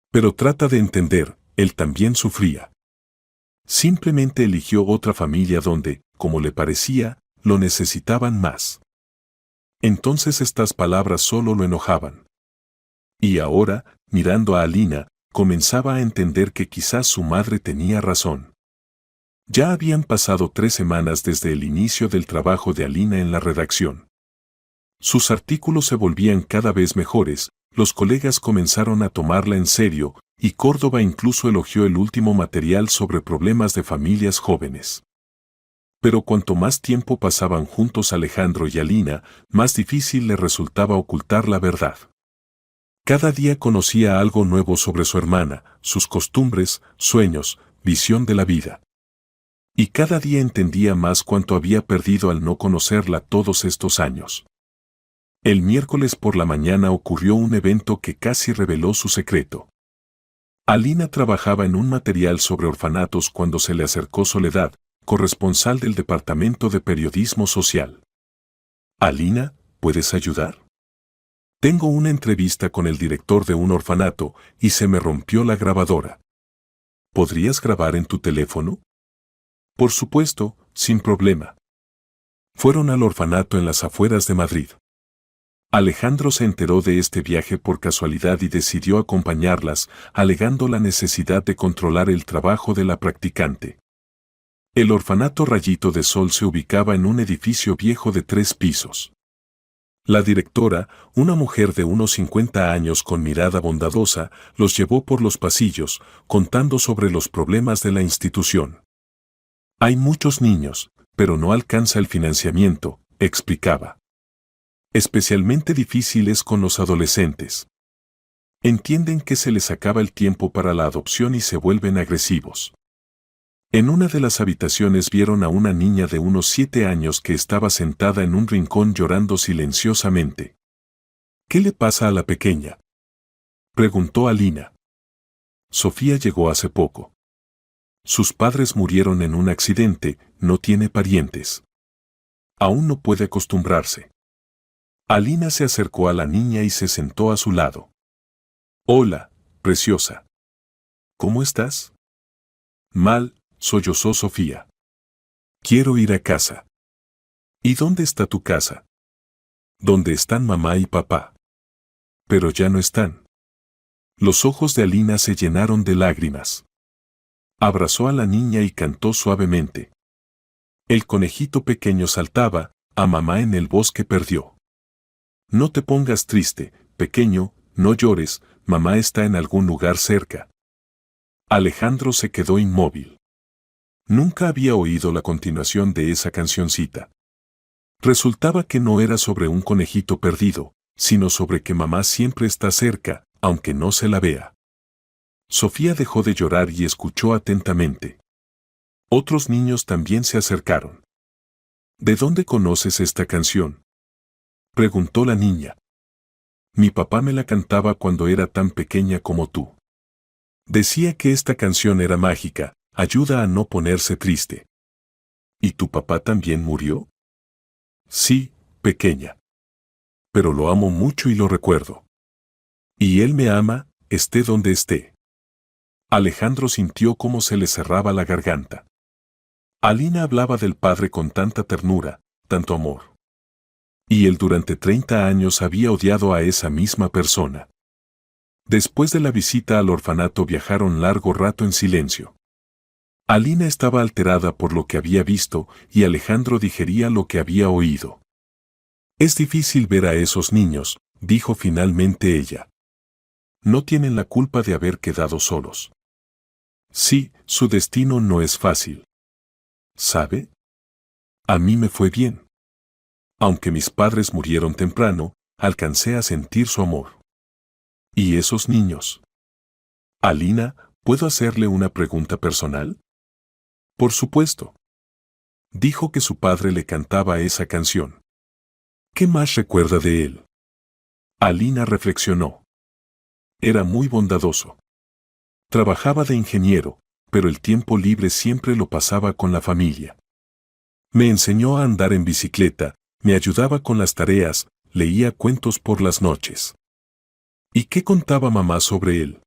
Pero trata de entender, él también sufría. Simplemente eligió otra familia donde, como le parecía, lo necesitaban más. Entonces estas palabras solo lo enojaban. Y ahora, mirando a Alina, comenzaba a entender que quizás su madre tenía razón. Ya habían pasado 3 semanas desde el inicio del trabajo de Alina en la redacción. Sus artículos se volvían cada vez mejores, los colegas comenzaron a tomarla en serio, y Córdoba incluso elogió el último material sobre problemas de familias jóvenes. Pero cuanto más tiempo pasaban juntos Alejandro y Alina, más difícil le resultaba ocultar la verdad. Cada día conocía algo nuevo sobre su hermana, sus costumbres, sueños, visión de la vida. Y cada día entendía más cuánto había perdido al no conocerla todos estos años. El miércoles por la mañana ocurrió un evento que casi reveló su secreto. Alina trabajaba en un material sobre orfanatos cuando se le acercó Soledad, corresponsal del Departamento de Periodismo Social. Alina, ¿puedes ayudar? Tengo una entrevista con el director de un orfanato y se me rompió la grabadora. ¿Podrías grabar en tu teléfono? Por supuesto, sin problema. Fueron al orfanato en las afueras de Madrid. Alejandro se enteró de este viaje por casualidad y decidió acompañarlas, alegando la necesidad de controlar el trabajo de la practicante. El orfanato Rayito de Sol se ubicaba en un edificio viejo de 3 pisos. La directora, una mujer de unos 50 años con mirada bondadosa, los llevó por los pasillos, contando sobre los problemas de la institución. Hay muchos niños, pero no alcanza el financiamiento, explicaba. Especialmente difícil es con los adolescentes. Entienden que se les acaba el tiempo para la adopción y se vuelven agresivos. En una de las habitaciones vieron a una niña de unos 7 años que estaba sentada en un rincón llorando silenciosamente. ¿Qué le pasa a la pequeña?, preguntó Alina. Sofía llegó hace poco. Sus padres murieron en un accidente, no tiene parientes. Aún no puede acostumbrarse. Alina se acercó a la niña y se sentó a su lado. Hola, preciosa. ¿Cómo estás? Mal, sollozó Sofía. Quiero ir a casa. ¿Y dónde está tu casa? ¿Dónde están mamá y papá? Pero ya no están. Los ojos de Alina se llenaron de lágrimas. Abrazó a la niña y cantó suavemente. El conejito pequeño saltaba, a mamá en el bosque perdió. No te pongas triste, pequeño, no llores, mamá está en algún lugar cerca. Alejandro se quedó inmóvil. Nunca había oído la continuación de esa cancioncita. Resultaba que no era sobre un conejito perdido, sino sobre que mamá siempre está cerca, aunque no se la vea. Sofía dejó de llorar y escuchó atentamente. Otros niños también se acercaron. ¿De dónde conoces esta canción?, preguntó la niña. Mi papá me la cantaba cuando era tan pequeña como tú. Decía que esta canción era mágica, ayuda a no ponerse triste. ¿Y tu papá también murió? Sí, pequeña. Pero lo amo mucho y lo recuerdo. Y él me ama, esté donde esté. Alejandro sintió cómo se le cerraba la garganta. Alina hablaba del padre con tanta ternura, tanto amor. Y él durante 30 años había odiado a esa misma persona. Después de la visita al orfanato viajaron largo rato en silencio. Alina estaba alterada por lo que había visto y Alejandro digería lo que había oído. Es difícil ver a esos niños, dijo finalmente ella. No tienen la culpa de haber quedado solos. Sí, su destino no es fácil. ¿Sabe? A mí me fue bien. Aunque mis padres murieron temprano, alcancé a sentir su amor. ¿Y esos niños? Alina, ¿puedo hacerle una pregunta personal? Por supuesto. Dijo que su padre le cantaba esa canción. ¿Qué más recuerda de él? Alina reflexionó. Era muy bondadoso. Trabajaba de ingeniero, pero el tiempo libre siempre lo pasaba con la familia. Me enseñó a andar en bicicleta, me ayudaba con las tareas, leía cuentos por las noches. ¿Y qué contaba mamá sobre él?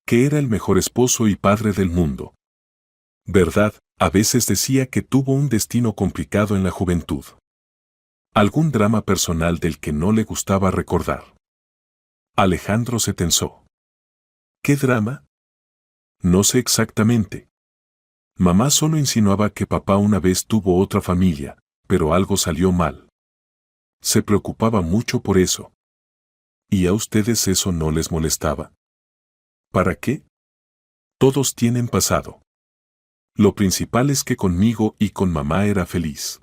Que era el mejor esposo y padre del mundo. ¿Verdad? A veces decía que tuvo un destino complicado en la juventud. Algún drama personal del que no le gustaba recordar. Alejandro se tensó. ¿Qué drama? No sé exactamente. Mamá solo insinuaba que papá una vez tuvo otra familia, pero algo salió mal. Se preocupaba mucho por eso. ¿Y a ustedes eso no les molestaba? ¿Para qué? Todos tienen pasado. Lo principal es que conmigo y con mamá era feliz.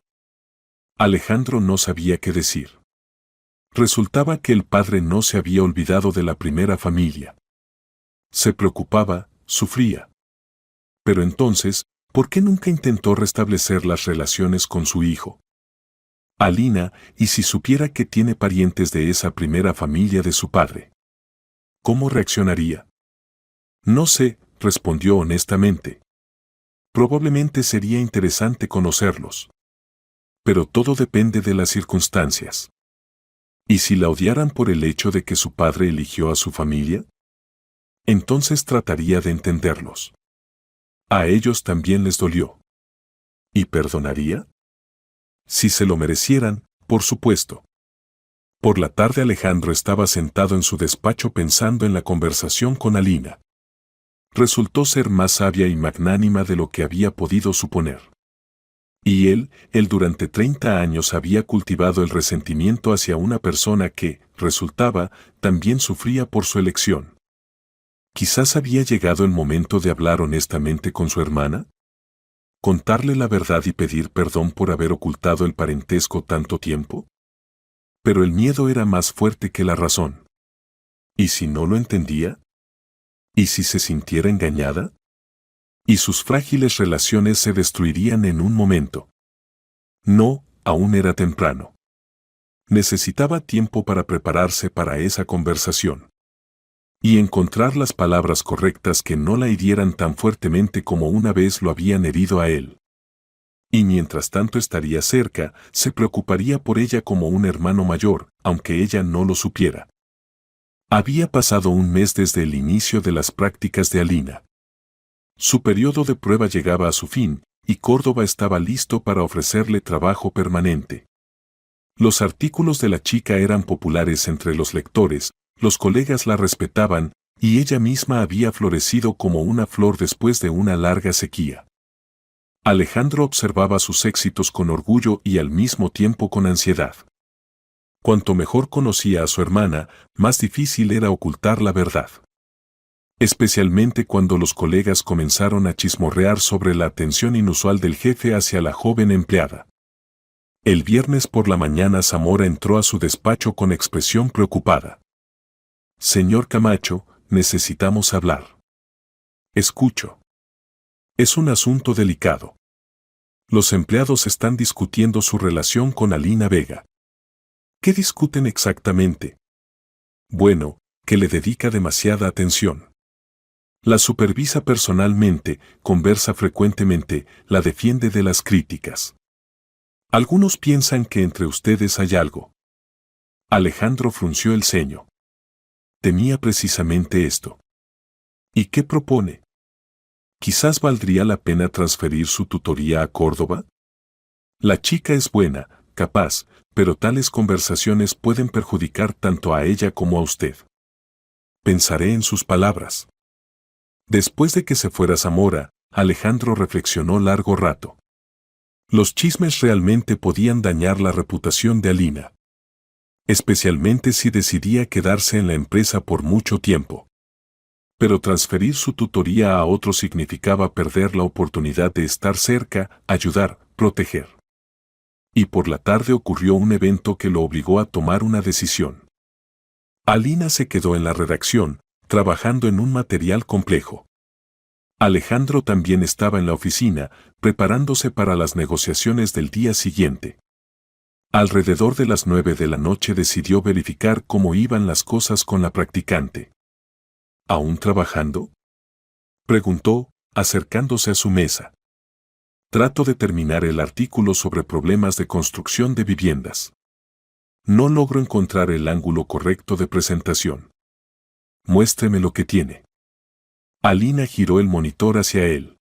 Alejandro no sabía qué decir. Resultaba que el padre no se había olvidado de la primera familia. Se preocupaba, sufría. Pero entonces, ¿por qué nunca intentó restablecer las relaciones con su hijo? Alina, ¿y si supiera que tiene parientes de esa primera familia de su padre? ¿Cómo reaccionaría? No sé, respondió honestamente. Probablemente sería interesante conocerlos. Pero todo depende de las circunstancias. ¿Y si la odiaran por el hecho de que su padre eligió a su familia? Entonces trataría de entenderlos. A ellos también les dolió. ¿Y perdonaría? Si se lo merecieran, por supuesto. Por la tarde Alejandro estaba sentado en su despacho pensando en la conversación con Alina. Resultó ser más sabia y magnánima de lo que había podido suponer. Y él durante 30 años había cultivado el resentimiento hacia una persona que, resultaba, también sufría por su elección. Quizás había llegado el momento de hablar honestamente con su hermana. ¿Contarle la verdad y pedir perdón por haber ocultado el parentesco tanto tiempo? Pero el miedo era más fuerte que la razón. ¿Y si no lo entendía? ¿Y si se sintiera engañada? Y sus frágiles relaciones se destruirían en un momento. No, aún era temprano. Necesitaba tiempo para prepararse para esa conversación. Y encontrar las palabras correctas que no la hirieran tan fuertemente como una vez lo habían herido a él. Y mientras tanto estaría cerca, se preocuparía por ella como un hermano mayor, aunque ella no lo supiera. Había pasado un mes desde el inicio de las prácticas de Alina. Su periodo de prueba llegaba a su fin, y Córdoba estaba listo para ofrecerle trabajo permanente. Los artículos de la chica eran populares entre los lectores, los colegas la respetaban, y ella misma había florecido como una flor después de una larga sequía. Alejandro observaba sus éxitos con orgullo y al mismo tiempo con ansiedad. Cuanto mejor conocía a su hermana, más difícil era ocultar la verdad. Especialmente cuando los colegas comenzaron a chismorrear sobre la atención inusual del jefe hacia la joven empleada. El viernes por la mañana Zamora entró a su despacho con expresión preocupada. Señor Camacho, necesitamos hablar. Escucho. Es un asunto delicado. Los empleados están discutiendo su relación con Alina Vega. ¿Qué discuten exactamente? Bueno, que le dedica demasiada atención. La supervisa personalmente, conversa frecuentemente, la defiende de las críticas. Algunos piensan que entre ustedes hay algo. Alejandro frunció el ceño. Temía precisamente esto. ¿Y qué propone? Quizás valdría la pena transferir su tutoría a Córdoba. La chica es buena, capaz, pero tales conversaciones pueden perjudicar tanto a ella como a usted. Pensaré en sus palabras. Después de que se fuera Zamora, Alejandro reflexionó largo rato. Los chismes realmente podían dañar la reputación de Alina. Especialmente si decidía quedarse en la empresa por mucho tiempo. Pero transferir su tutoría a otro significaba perder la oportunidad de estar cerca, ayudar, proteger. Y por la tarde ocurrió un evento que lo obligó a tomar una decisión. Alina se quedó en la redacción, trabajando en un material complejo. Alejandro también estaba en la oficina, preparándose para las negociaciones del día siguiente. Alrededor de las 9 de la noche decidió verificar cómo iban las cosas con la practicante. ¿Aún trabajando?, preguntó, acercándose a su mesa. Trato de terminar el artículo sobre problemas de construcción de viviendas. No logro encontrar el ángulo correcto de presentación. Muéstreme lo que tiene. Alina giró el monitor hacia él.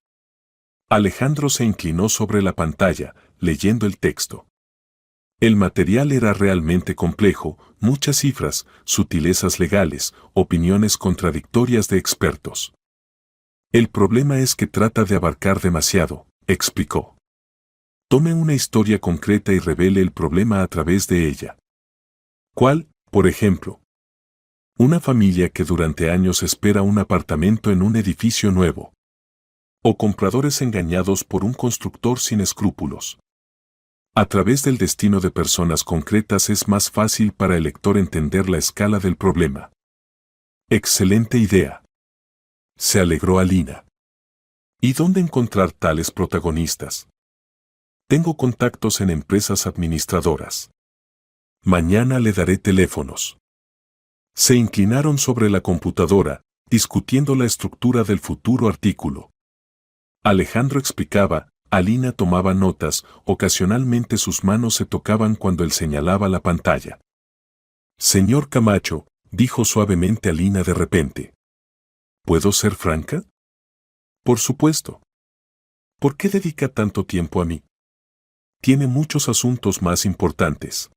Alejandro se inclinó sobre la pantalla, leyendo el texto. El material era realmente complejo, muchas cifras, sutilezas legales, opiniones contradictorias de expertos. El problema es que trata de abarcar demasiado, explicó. Tome una historia concreta y revele el problema a través de ella. ¿Cuál, por ejemplo? Una familia que durante años espera un apartamento en un edificio nuevo. O compradores engañados por un constructor sin escrúpulos. A través del destino de personas concretas es más fácil para el lector entender la escala del problema. Excelente idea. Se alegró Alina. ¿Y dónde encontrar tales protagonistas? Tengo contactos en empresas administradoras. Mañana le daré teléfonos. Se inclinaron sobre la computadora, discutiendo la estructura del futuro artículo. Alejandro explicaba, Alina tomaba notas, ocasionalmente sus manos se tocaban cuando él señalaba la pantalla. Señor Camacho, dijo suavemente Alina de repente. ¿Puedo ser franca? Por supuesto. ¿Por qué dedica tanto tiempo a mí? Tiene muchos asuntos más importantes.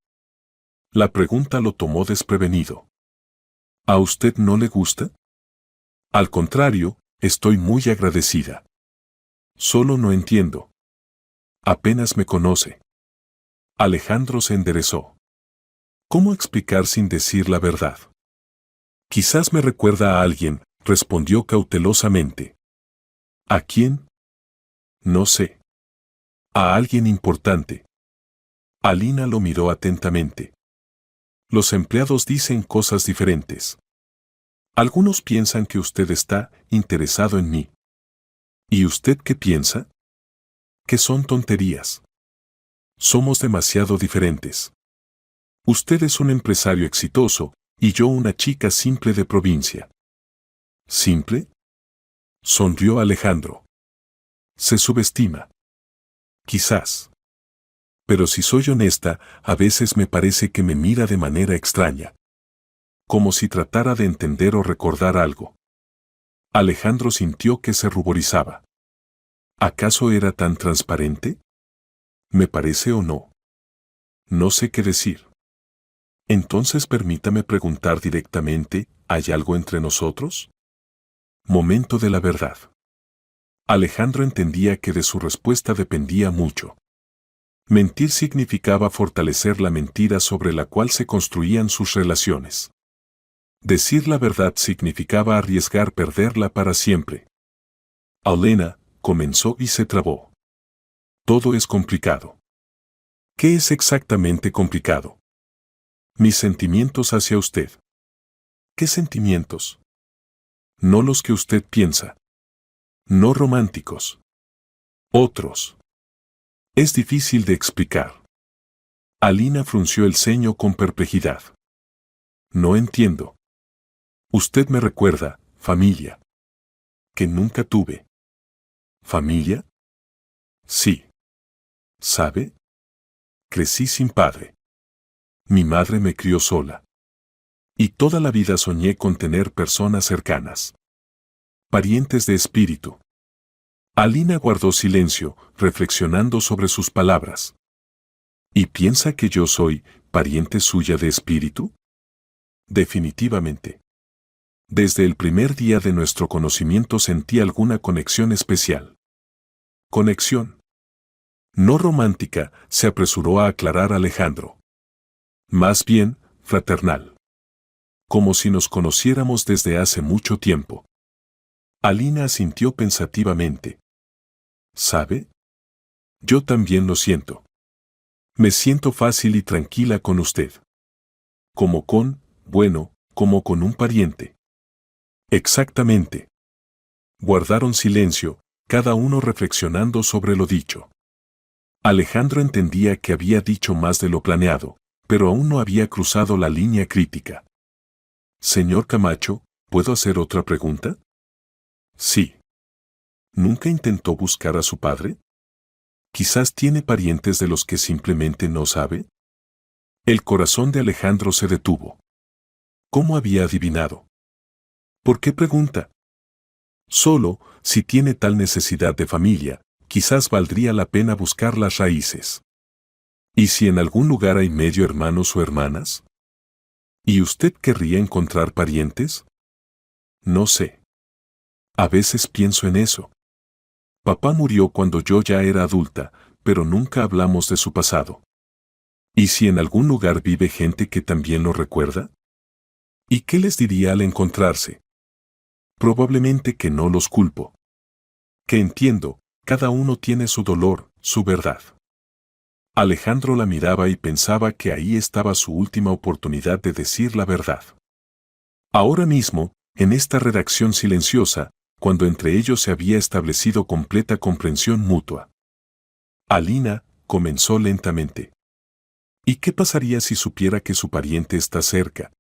La pregunta lo tomó desprevenido. ¿A usted no le gusta? Al contrario, estoy muy agradecida. Solo no entiendo. Apenas me conoce. Alejandro se enderezó. ¿Cómo explicar sin decir la verdad? Quizás me recuerda a alguien, respondió cautelosamente. ¿A quién? No sé. A alguien importante. Alina lo miró atentamente. Los empleados dicen cosas diferentes. Algunos piensan que usted está interesado en mí. ¿Y usted qué piensa? Que son tonterías. Somos demasiado diferentes. Usted es un empresario exitoso, y yo una chica simple de provincia. ¿Simple? Sonrió Alejandro. Se subestima. Quizás. Pero si soy honesta, a veces me parece que me mira de manera extraña. Como si tratara de entender o recordar algo. Alejandro sintió que se ruborizaba. ¿Acaso era tan transparente? ¿Me parece o no? No sé qué decir. Entonces permítame preguntar directamente, ¿hay algo entre nosotros? Momento de la verdad. Alejandro entendía que de su respuesta dependía mucho. Mentir significaba fortalecer la mentira sobre la cual se construían sus relaciones. Decir la verdad significaba arriesgar perderla para siempre. Alena, comenzó y se trabó. Todo es complicado. ¿Qué es exactamente complicado? Mis sentimientos hacia usted. ¿Qué sentimientos? No los que usted piensa. No románticos. Otros. Es difícil de explicar. Alina frunció el ceño con perplejidad. No entiendo. Usted me recuerda, familia. Que nunca tuve. ¿Familia? Sí. ¿Sabe? Crecí sin padre. Mi madre me crió sola. Y toda la vida soñé con tener personas cercanas. Parientes de espíritu. Alina guardó silencio, reflexionando sobre sus palabras. ¿Y piensa que yo soy pariente suya de espíritu? Definitivamente. Desde el primer día de nuestro conocimiento sentí alguna conexión especial. Conexión. No romántica, se apresuró a aclarar Alejandro. Más bien, fraternal. Como si nos conociéramos desde hace mucho tiempo. Alina asintió pensativamente. ¿Sabe? Yo también lo siento. Me siento fácil y tranquila con usted. Como con un pariente. Exactamente. Guardaron silencio, cada uno reflexionando sobre lo dicho. Alejandro entendía que había dicho más de lo planeado, pero aún no había cruzado la línea crítica. Señor Camacho, ¿puedo hacer otra pregunta? Sí. ¿Nunca intentó buscar a su padre? Quizás tiene parientes de los que simplemente no sabe. El corazón de Alejandro se detuvo. ¿Cómo había adivinado? ¿Por qué pregunta? Solo, si tiene tal necesidad de familia, quizás valdría la pena buscar las raíces. ¿Y si en algún lugar hay medio hermanos o hermanas? ¿Y usted querría encontrar parientes? No sé. A veces pienso en eso. Papá murió cuando yo ya era adulta, pero nunca hablamos de su pasado. ¿Y si en algún lugar vive gente que también lo recuerda? ¿Y qué les diría al encontrarse? Probablemente que no los culpo. Que entiendo, cada uno tiene su dolor, su verdad. Alejandro la miraba y pensaba que ahí estaba su última oportunidad de decir la verdad. Ahora mismo, en esta redacción silenciosa, cuando entre ellos se había establecido completa comprensión mutua. Alina comenzó lentamente. ¿Y qué pasaría si supiera que su pariente está cerca?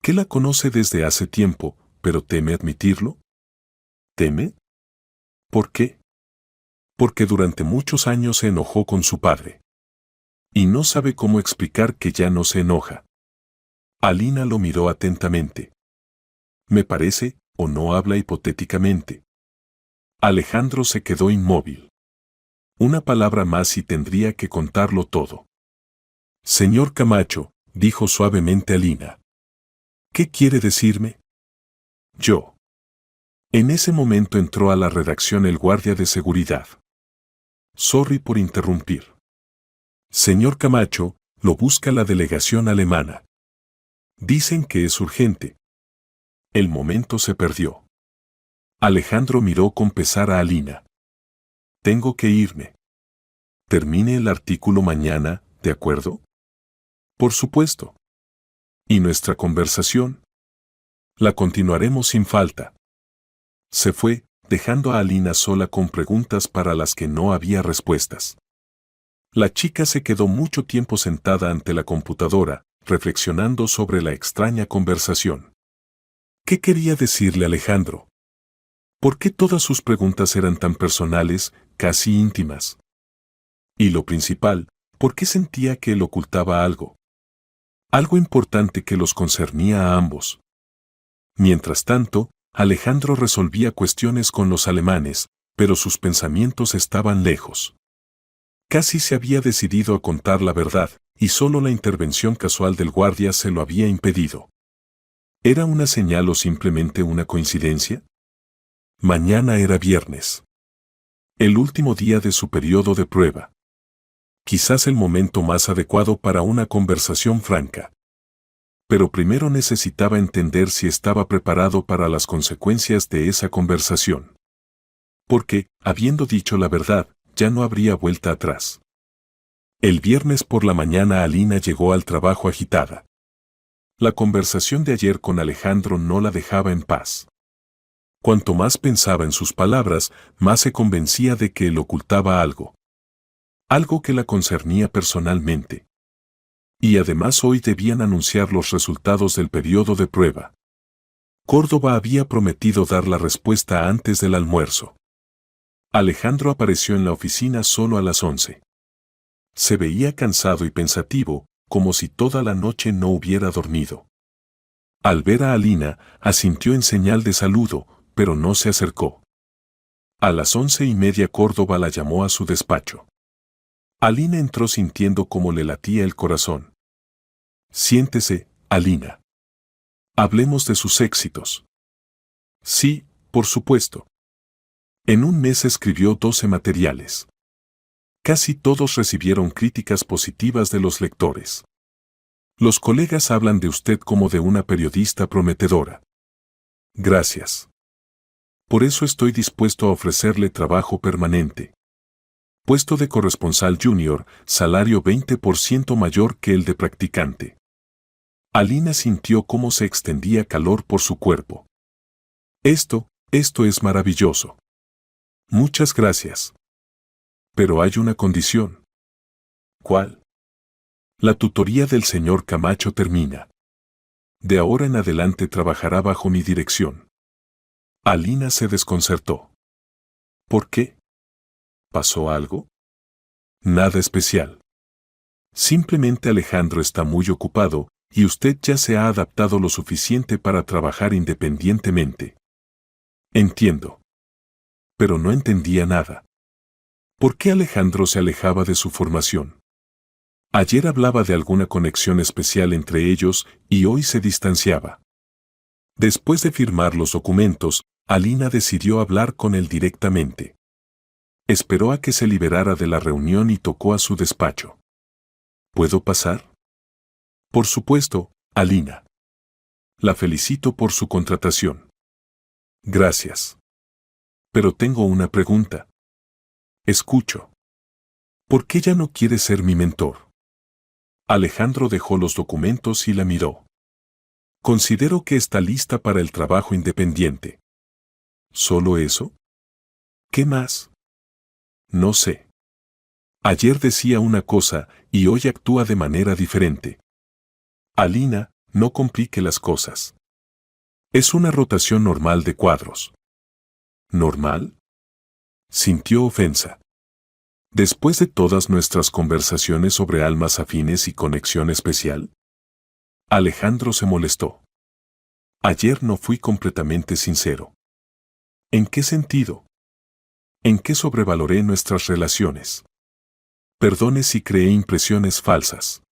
¿Que la conoce desde hace tiempo, pero teme admitirlo? ¿Teme? ¿Por qué? Porque durante muchos años se enojó con su padre. Y no sabe cómo explicar que ya no se enoja. Alina lo miró atentamente. Me parece, o no habla hipotéticamente. Alejandro se quedó inmóvil. Una palabra más y tendría que contarlo todo. Señor Camacho, dijo suavemente Alina. ¿Qué quiere decirme? Yo. En ese momento entró a la redacción el guardia de seguridad. Sorry por interrumpir. Señor Camacho, lo busca la delegación alemana. Dicen que es urgente. El momento se perdió. Alejandro miró con pesar a Alina. Tengo que irme. Termine el artículo mañana, ¿de acuerdo? Por supuesto. ¿Y nuestra conversación? La continuaremos sin falta. Se fue, dejando a Alina sola con preguntas para las que no había respuestas. La chica se quedó mucho tiempo sentada ante la computadora, reflexionando sobre la extraña conversación. ¿Qué quería decirle Alejandro? ¿Por qué todas sus preguntas eran tan personales, casi íntimas? Y lo principal, ¿por qué sentía que él ocultaba algo? Algo importante que los concernía a ambos. Mientras tanto, Alejandro resolvía cuestiones con los alemanes, pero sus pensamientos estaban lejos. Casi se había decidido a contar la verdad, y solo la intervención casual del guardia se lo había impedido. ¿Era una señal o simplemente una coincidencia? Mañana era viernes. El último día de su periodo de prueba. Quizás el momento más adecuado para una conversación franca. Pero primero necesitaba entender si estaba preparado para las consecuencias de esa conversación. Porque, habiendo dicho la verdad, ya no habría vuelta atrás. El viernes por la mañana Alina llegó al trabajo agitada. La conversación de ayer con Alejandro no la dejaba en paz. Cuanto más pensaba en sus palabras, más se convencía de que él ocultaba algo. Algo que la concernía personalmente. Y además hoy debían anunciar los resultados del periodo de prueba. Córdoba había prometido dar la respuesta antes del almuerzo. Alejandro apareció en la oficina solo a las 11. Se veía cansado y pensativo, como si toda la noche no hubiera dormido. Al ver a Alina, asintió en señal de saludo, pero no se acercó. A las 11:30 Córdoba la llamó a su despacho. Alina entró sintiendo cómo le latía el corazón. Siéntese, Alina. Hablemos de sus éxitos. Sí, por supuesto. En un mes escribió 12 materiales. Casi todos recibieron críticas positivas de los lectores. Los colegas hablan de usted como de una periodista prometedora. Gracias. Por eso estoy dispuesto a ofrecerle trabajo permanente. Puesto de corresponsal junior, salario 20% mayor que el de practicante. Alina sintió cómo se extendía calor por su cuerpo. Esto, Esto es maravilloso. Muchas gracias. Pero hay una condición. ¿Cuál? La tutoría del señor Camacho termina. De ahora en adelante trabajará bajo mi dirección. Alina se desconcertó. ¿Por qué? ¿Pasó algo? Nada especial. Simplemente Alejandro está muy ocupado y usted ya se ha adaptado lo suficiente para trabajar independientemente. Entiendo. Pero no entendía nada. ¿Por qué Alejandro se alejaba de su formación? Ayer hablaba de alguna conexión especial entre ellos y hoy se distanciaba. Después de firmar los documentos, Alina decidió hablar con él directamente. Esperó a que se liberara de la reunión y tocó a su despacho. ¿Puedo pasar? Por supuesto, Alina. La felicito por su contratación. Gracias. Pero tengo una pregunta. Escucho. ¿Por qué ya no quiere ser mi mentor? Alejandro dejó los documentos y la miró. Considero que está lista para el trabajo independiente. ¿Solo eso? ¿Qué más? No sé. Ayer decía una cosa y hoy actúa de manera diferente. Alina, no complique las cosas. Es una rotación normal de cuadros. ¿Normal? Sintió ofensa. Después de todas nuestras conversaciones sobre almas afines y conexión especial, Alejandro se molestó. Ayer no fui completamente sincero. ¿En qué sentido? ¿En qué sobrevaloré nuestras relaciones? Perdone si creé impresiones falsas.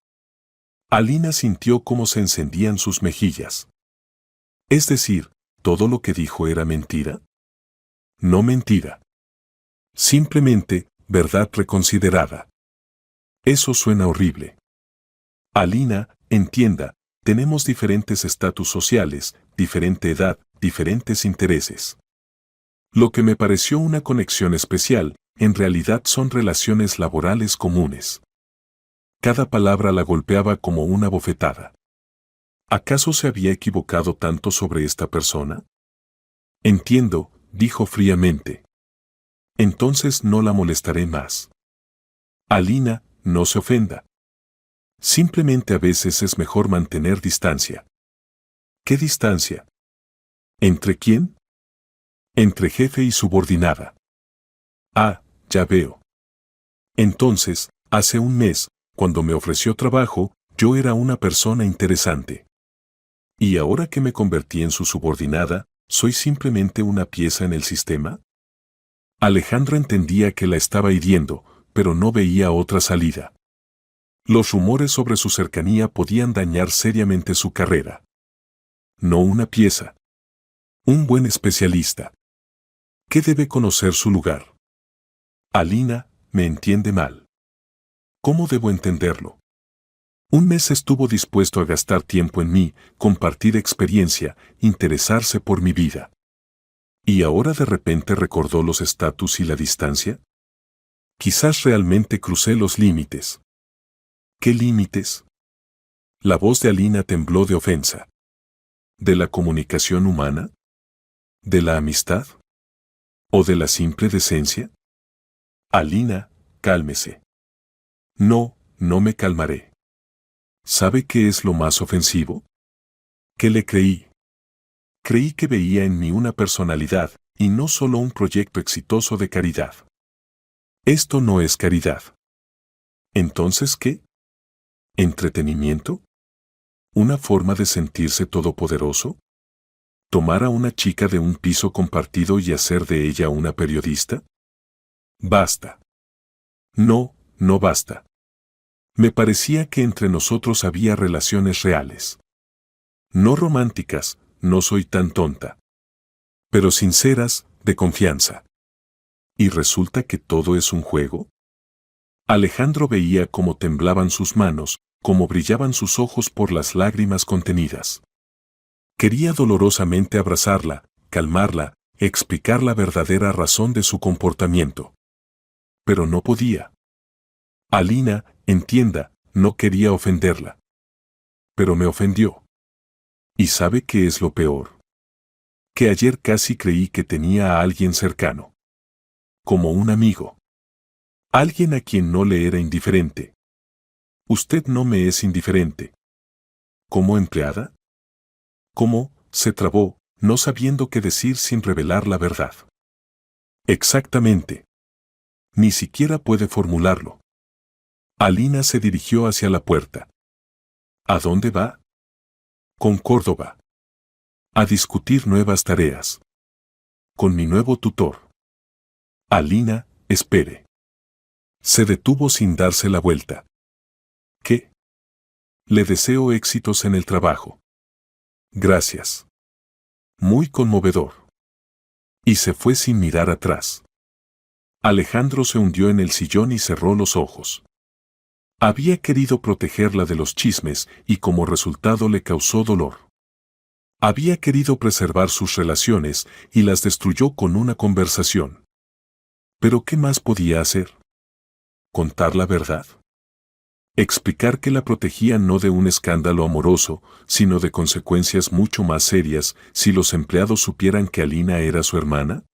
Alina sintió cómo se encendían sus mejillas. Es decir, ¿todo lo que dijo era mentira? No mentira. Simplemente, verdad reconsiderada. Eso suena horrible. Alina, entienda, tenemos diferentes estatus sociales, diferente edad, diferentes intereses. Lo que me pareció una conexión especial, en realidad son relaciones laborales comunes. Cada palabra la golpeaba como una bofetada. ¿Acaso se había equivocado tanto sobre esta persona? Entiendo, dijo fríamente. Entonces no la molestaré más. Alina, no se ofenda. Simplemente a veces es mejor mantener distancia. ¿Qué distancia? ¿Entre quién? Entre jefe y subordinada. Ah, ya veo. Entonces, hace un mes, cuando me ofreció trabajo, yo era una persona interesante. Y ahora que me convertí en su subordinada, ¿soy simplemente una pieza en el sistema? Alejandro entendía que la estaba hiriendo, pero no veía otra salida. Los rumores sobre su cercanía podían dañar seriamente su carrera. No una pieza. Un buen especialista. ¿Qué debe conocer su lugar? Alina, me entiende mal. ¿Cómo debo entenderlo? Un mes estuvo dispuesto a gastar tiempo en mí, compartir experiencia, interesarse por mi vida. ¿Y ahora de repente recordó los estatus y la distancia? Quizás realmente crucé los límites. ¿Qué límites? La voz de Alina tembló de ofensa. ¿De la comunicación humana? ¿De la amistad? ¿O de la simple decencia? Alina, cálmese. No, no me calmaré. ¿Sabe qué es lo más ofensivo? ¿Qué le creí? Creí que veía en mí una personalidad, y no solo un proyecto exitoso de caridad. Esto no es caridad. ¿Entonces qué? ¿Entretenimiento? ¿Una forma de sentirse todopoderoso? ¿Tomar a una chica de un piso compartido y hacer de ella una periodista? Basta. No, no basta. Me parecía que entre nosotros había relaciones reales. No románticas, no soy tan tonta. Pero sinceras, de confianza. ¿Y resulta que todo es un juego? Alejandro veía cómo temblaban sus manos, cómo brillaban sus ojos por las lágrimas contenidas. Quería dolorosamente abrazarla, calmarla, explicar la verdadera razón de su comportamiento. Pero no podía. Alina, entienda, no quería ofenderla. Pero me ofendió. ¿Y sabe qué es lo peor? que ayer casi creí que tenía a alguien cercano. Como un amigo. Alguien a quien no le era indiferente. Usted no me es indiferente. ¿Como empleada? ¿Cómo? Se trabó, no sabiendo qué decir sin revelar la verdad. Exactamente. Ni siquiera puede formularlo. Alina se dirigió hacia la puerta. ¿A dónde va? Con Córdoba. A discutir nuevas tareas. Con mi nuevo tutor. Alina, espere. Se detuvo sin darse la vuelta. ¿Qué? Le deseo éxitos en el trabajo. Gracias. Muy conmovedor. Y se fue sin mirar atrás. Alejandro se hundió en el sillón y cerró los ojos. Había querido protegerla de los chismes y como resultado le causó dolor. Había querido preservar sus relaciones y las destruyó con una conversación. ¿Pero qué más podía hacer? ¿Contar la verdad? Explicar que la protegía no de un escándalo amoroso, sino de consecuencias mucho más serias si los empleados supieran que Alina era su hermana?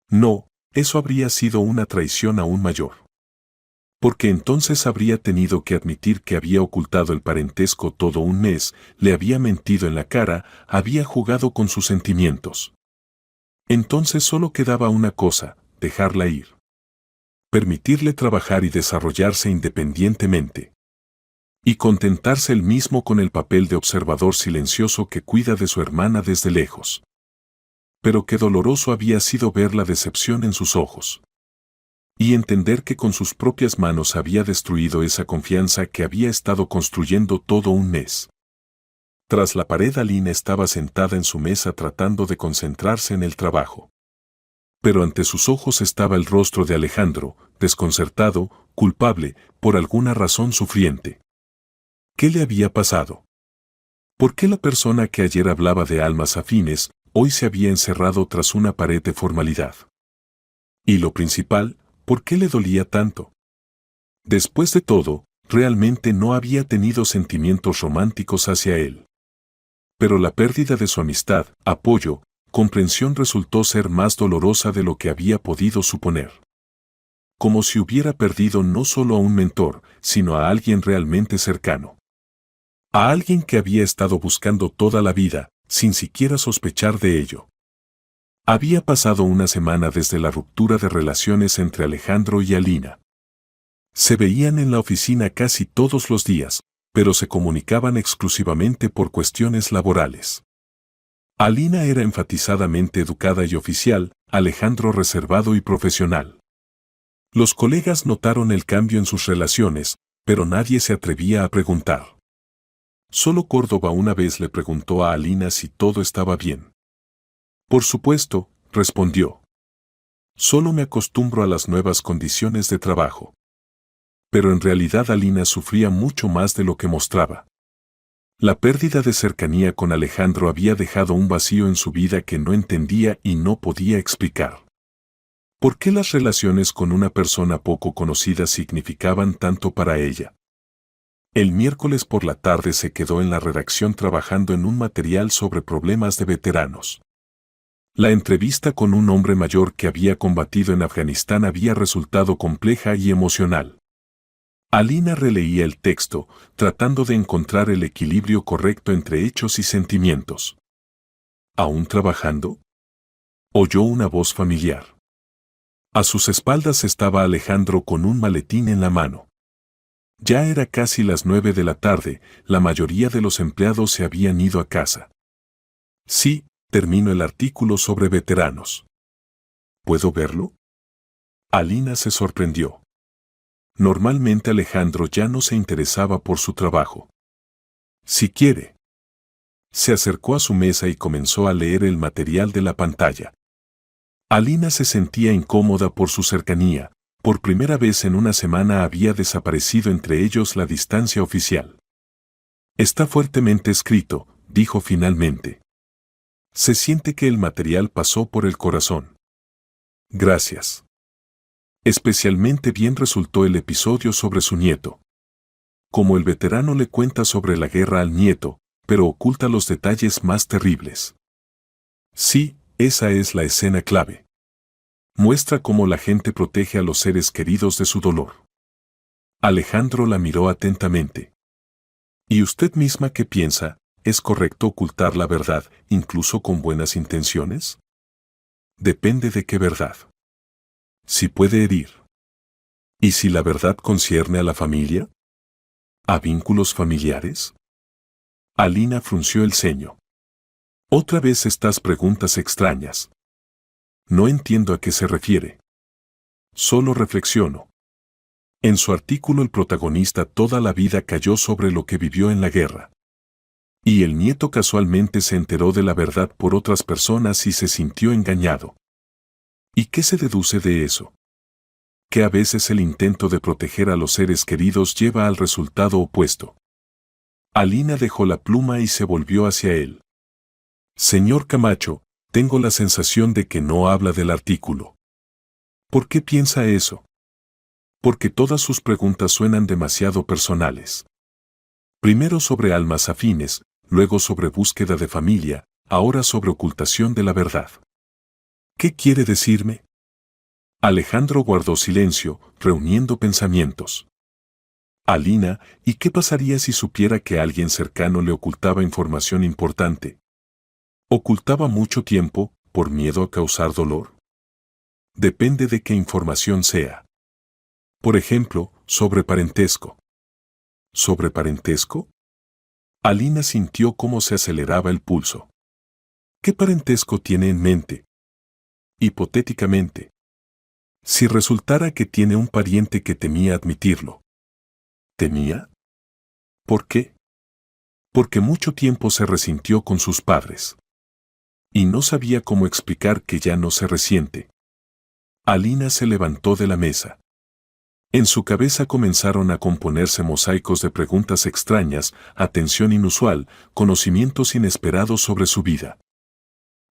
No, eso habría sido una traición aún mayor. Porque entonces habría tenido que admitir que había ocultado el parentesco todo un mes, le había mentido en la cara, había jugado con sus sentimientos. Entonces solo quedaba una cosa, dejarla ir. Permitirle trabajar y desarrollarse independientemente. Y contentarse él mismo con el papel de observador silencioso que cuida de su hermana desde lejos. Pero qué doloroso había sido ver la decepción en sus ojos. Y entender que con sus propias manos había destruido esa confianza que había estado construyendo todo un mes. Tras la pared Alina estaba sentada en su mesa tratando de concentrarse en el trabajo. Pero ante sus ojos estaba el rostro de Alejandro, desconcertado, culpable, por alguna razón sufriente. ¿Qué le había pasado? ¿Por qué la persona que ayer hablaba de almas afines, hoy se había encerrado tras una pared de formalidad? Y lo principal, ¿por qué le dolía tanto? Después de todo, realmente no había tenido sentimientos románticos hacia él. Pero la pérdida de su amistad, apoyo, comprensión resultó ser más dolorosa de lo que había podido suponer. Como si hubiera perdido no solo a un mentor, sino a alguien realmente cercano. A alguien que había estado buscando toda la vida, sin siquiera sospechar de ello. Había pasado una semana desde la ruptura de relaciones entre Alejandro y Alina. Se veían en la oficina casi todos los días, pero se comunicaban exclusivamente por cuestiones laborales. Alina era enfatizadamente educada y oficial, Alejandro reservado y profesional. Los colegas notaron el cambio en sus relaciones, pero nadie se atrevía a preguntar. Solo Córdoba una vez le preguntó a Alina si todo estaba bien. Por supuesto, respondió. Solo me acostumbro a las nuevas condiciones de trabajo. Pero en realidad Alina sufría mucho más de lo que mostraba. La pérdida de cercanía con Alejandro había dejado un vacío en su vida que no entendía y no podía explicar. ¿Por qué las relaciones con una persona poco conocida significaban tanto para ella? El miércoles por la tarde se quedó en la redacción trabajando en un material sobre problemas de veteranos. La entrevista con un hombre mayor que había combatido en Afganistán había resultado compleja y emocional. Alina releía el texto, tratando de encontrar el equilibrio correcto entre hechos y sentimientos. ¿Aún trabajando? Oyó una voz familiar. A sus espaldas estaba Alejandro con un maletín en la mano. Ya era casi las 9 de la tarde, la mayoría de los empleados se habían ido a casa. Sí, termino el artículo sobre veteranos. ¿Puedo verlo? Alina se sorprendió. Normalmente Alejandro ya no se interesaba por su trabajo. Si quiere. Se acercó a su mesa y comenzó a leer el material de la pantalla. Alina se sentía incómoda por su cercanía. Por primera vez en una semana había desaparecido entre ellos la distancia oficial. Está fuertemente escrito, dijo finalmente. Se siente que el material pasó por el corazón. Gracias. Especialmente bien resultó el episodio sobre su nieto. Como el veterano le cuenta sobre la guerra al nieto, pero oculta los detalles más terribles. Sí, esa es la escena clave. Muestra cómo la gente protege a los seres queridos de su dolor. Alejandro la miró atentamente. ¿Y usted misma qué piensa? ¿Es correcto ocultar la verdad, incluso con buenas intenciones? Depende de qué verdad. Si puede herir. ¿Y si la verdad concierne a la familia? ¿A vínculos familiares? Alina frunció el ceño. Otra vez estas preguntas extrañas. No entiendo a qué se refiere. Solo reflexiono. En su artículo el protagonista toda la vida cayó sobre lo que vivió en la guerra. Y el nieto casualmente se enteró de la verdad por otras personas y se sintió engañado. ¿Y qué se deduce de eso? Que a veces el intento de proteger a los seres queridos lleva al resultado opuesto. Alina dejó la pluma y se volvió hacia él. Señor Camacho, tengo la sensación de que no habla del artículo. ¿Por qué piensa eso? Porque todas sus preguntas suenan demasiado personales. Primero sobre almas afines, luego sobre búsqueda de familia, ahora sobre ocultación de la verdad. ¿Qué quiere decirme? Alejandro guardó silencio, reuniendo pensamientos. Alina, ¿y qué pasaría si supiera que alguien cercano le ocultaba información importante? ¿Ocultaba mucho tiempo, por miedo a causar dolor? Depende de qué información sea. Por ejemplo, sobre parentesco. ¿Sobre parentesco? Alina sintió cómo se aceleraba el pulso. ¿Qué parentesco tiene en mente? Hipotéticamente. Si resultara que tiene un pariente que temía admitirlo. ¿Temía? ¿Por qué? Porque mucho tiempo se resintió con sus padres. Y no sabía cómo explicar que ya no se resiente. Alina se levantó de la mesa. En su cabeza comenzaron a componerse mosaicos de preguntas extrañas, atención inusual, conocimientos inesperados sobre su vida.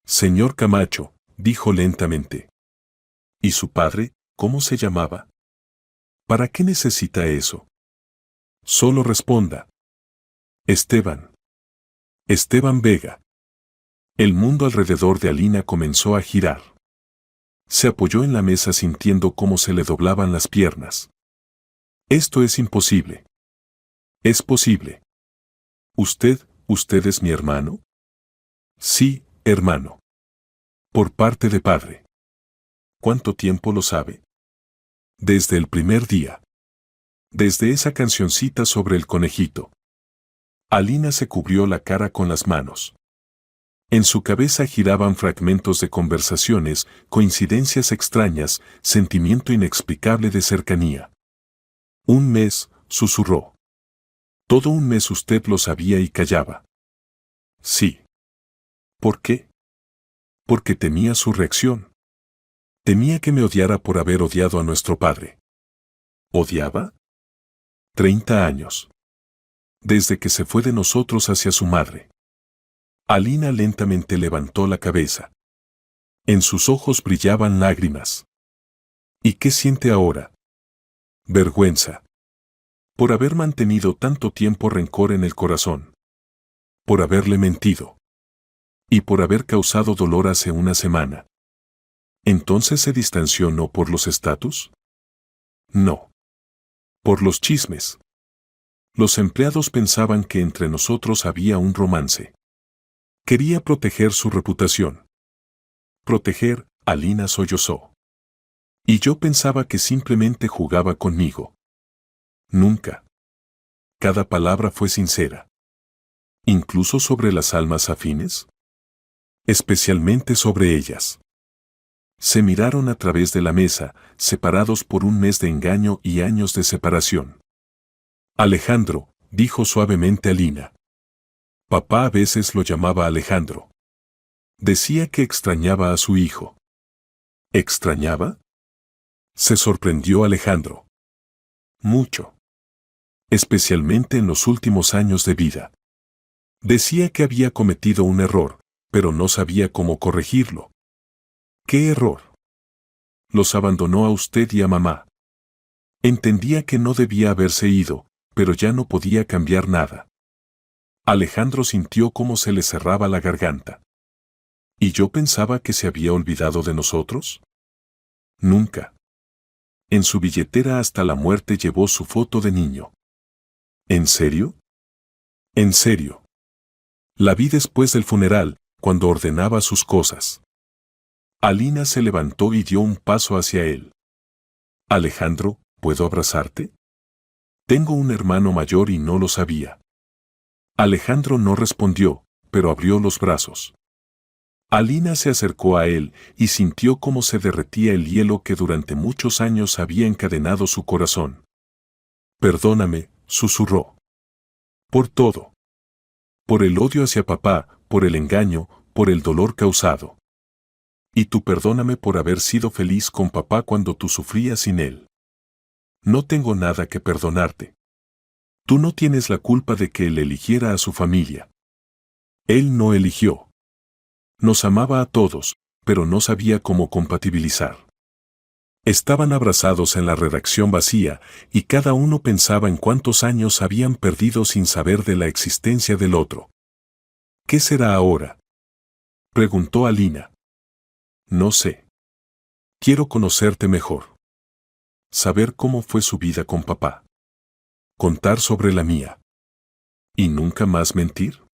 Señor Camacho, dijo lentamente. ¿Y su padre, cómo se llamaba? ¿Para qué necesita eso? Solo responda. Esteban. Esteban Vega. El mundo alrededor de Alina comenzó a girar. Se apoyó en la mesa sintiendo cómo se le doblaban las piernas. Esto es imposible. Es posible. ¿Usted es mi hermano? Sí, hermano. Por parte de padre. ¿Cuánto tiempo lo sabe? Desde el primer día. Desde esa cancioncita sobre el conejito. Alina se cubrió la cara con las manos. En su cabeza giraban fragmentos de conversaciones, coincidencias extrañas, sentimiento inexplicable de cercanía. Un mes, susurró. Todo un mes usted lo sabía y callaba. Sí. ¿Por qué? Porque temía su reacción. Temía que me odiara por haber odiado a nuestro padre. ¿Odiaba? 30 años. Desde que se fue de nosotros hacia su madre. Alina lentamente levantó la cabeza. En sus ojos brillaban lágrimas. ¿Y qué siente ahora? Vergüenza. Por haber mantenido tanto tiempo rencor en el corazón. Por haberle mentido. Y por haber causado dolor hace una semana. ¿Entonces se distanció no por los estatus? No. Por los chismes. Los empleados pensaban que entre nosotros había un romance. Quería proteger su reputación. Proteger, Alina sollozó. Y yo pensaba que simplemente jugaba conmigo. Nunca. Cada palabra fue sincera. ¿Incluso sobre las almas afines? Especialmente sobre ellas. Se miraron a través de la mesa, separados por un mes de engaño y años de separación. Alejandro, dijo suavemente Alina. Papá a veces lo llamaba Alejandro. Decía que extrañaba a su hijo. ¿Extrañaba? Se sorprendió Alejandro. Mucho. Especialmente en los últimos años de vida. Decía que había cometido un error, pero no sabía cómo corregirlo. ¿Qué error? Los abandonó a usted y a mamá. Entendía que no debía haberse ido, pero ya no podía cambiar nada. Alejandro sintió cómo se le cerraba la garganta. ¿Y yo pensaba que se había olvidado de nosotros? Nunca. En su billetera hasta la muerte llevó su foto de niño. ¿En serio? En serio. La vi después del funeral, cuando ordenaba sus cosas. Alina se levantó y dio un paso hacia él. Alejandro, ¿puedo abrazarte? Tengo un hermano mayor y no lo sabía. Alejandro no respondió, pero abrió los brazos. Alina se acercó a él y sintió cómo se derretía el hielo que durante muchos años había encadenado su corazón. Perdóname, susurró. Por todo. Por el odio hacia papá, por el engaño, por el dolor causado. Y tú perdóname por haber sido feliz con papá cuando tú sufrías sin él. No tengo nada que perdonarte. Tú no tienes la culpa de que él eligiera a su familia. Él no eligió. Nos amaba a todos, pero no sabía cómo compatibilizar. Estaban abrazados en la redacción vacía, y cada uno pensaba en cuántos años habían perdido sin saber de la existencia del otro. ¿Qué será ahora?, preguntó Alina. No sé. Quiero conocerte mejor. Saber cómo fue su vida con papá. Contar sobre la mía. ¿Y nunca más mentir?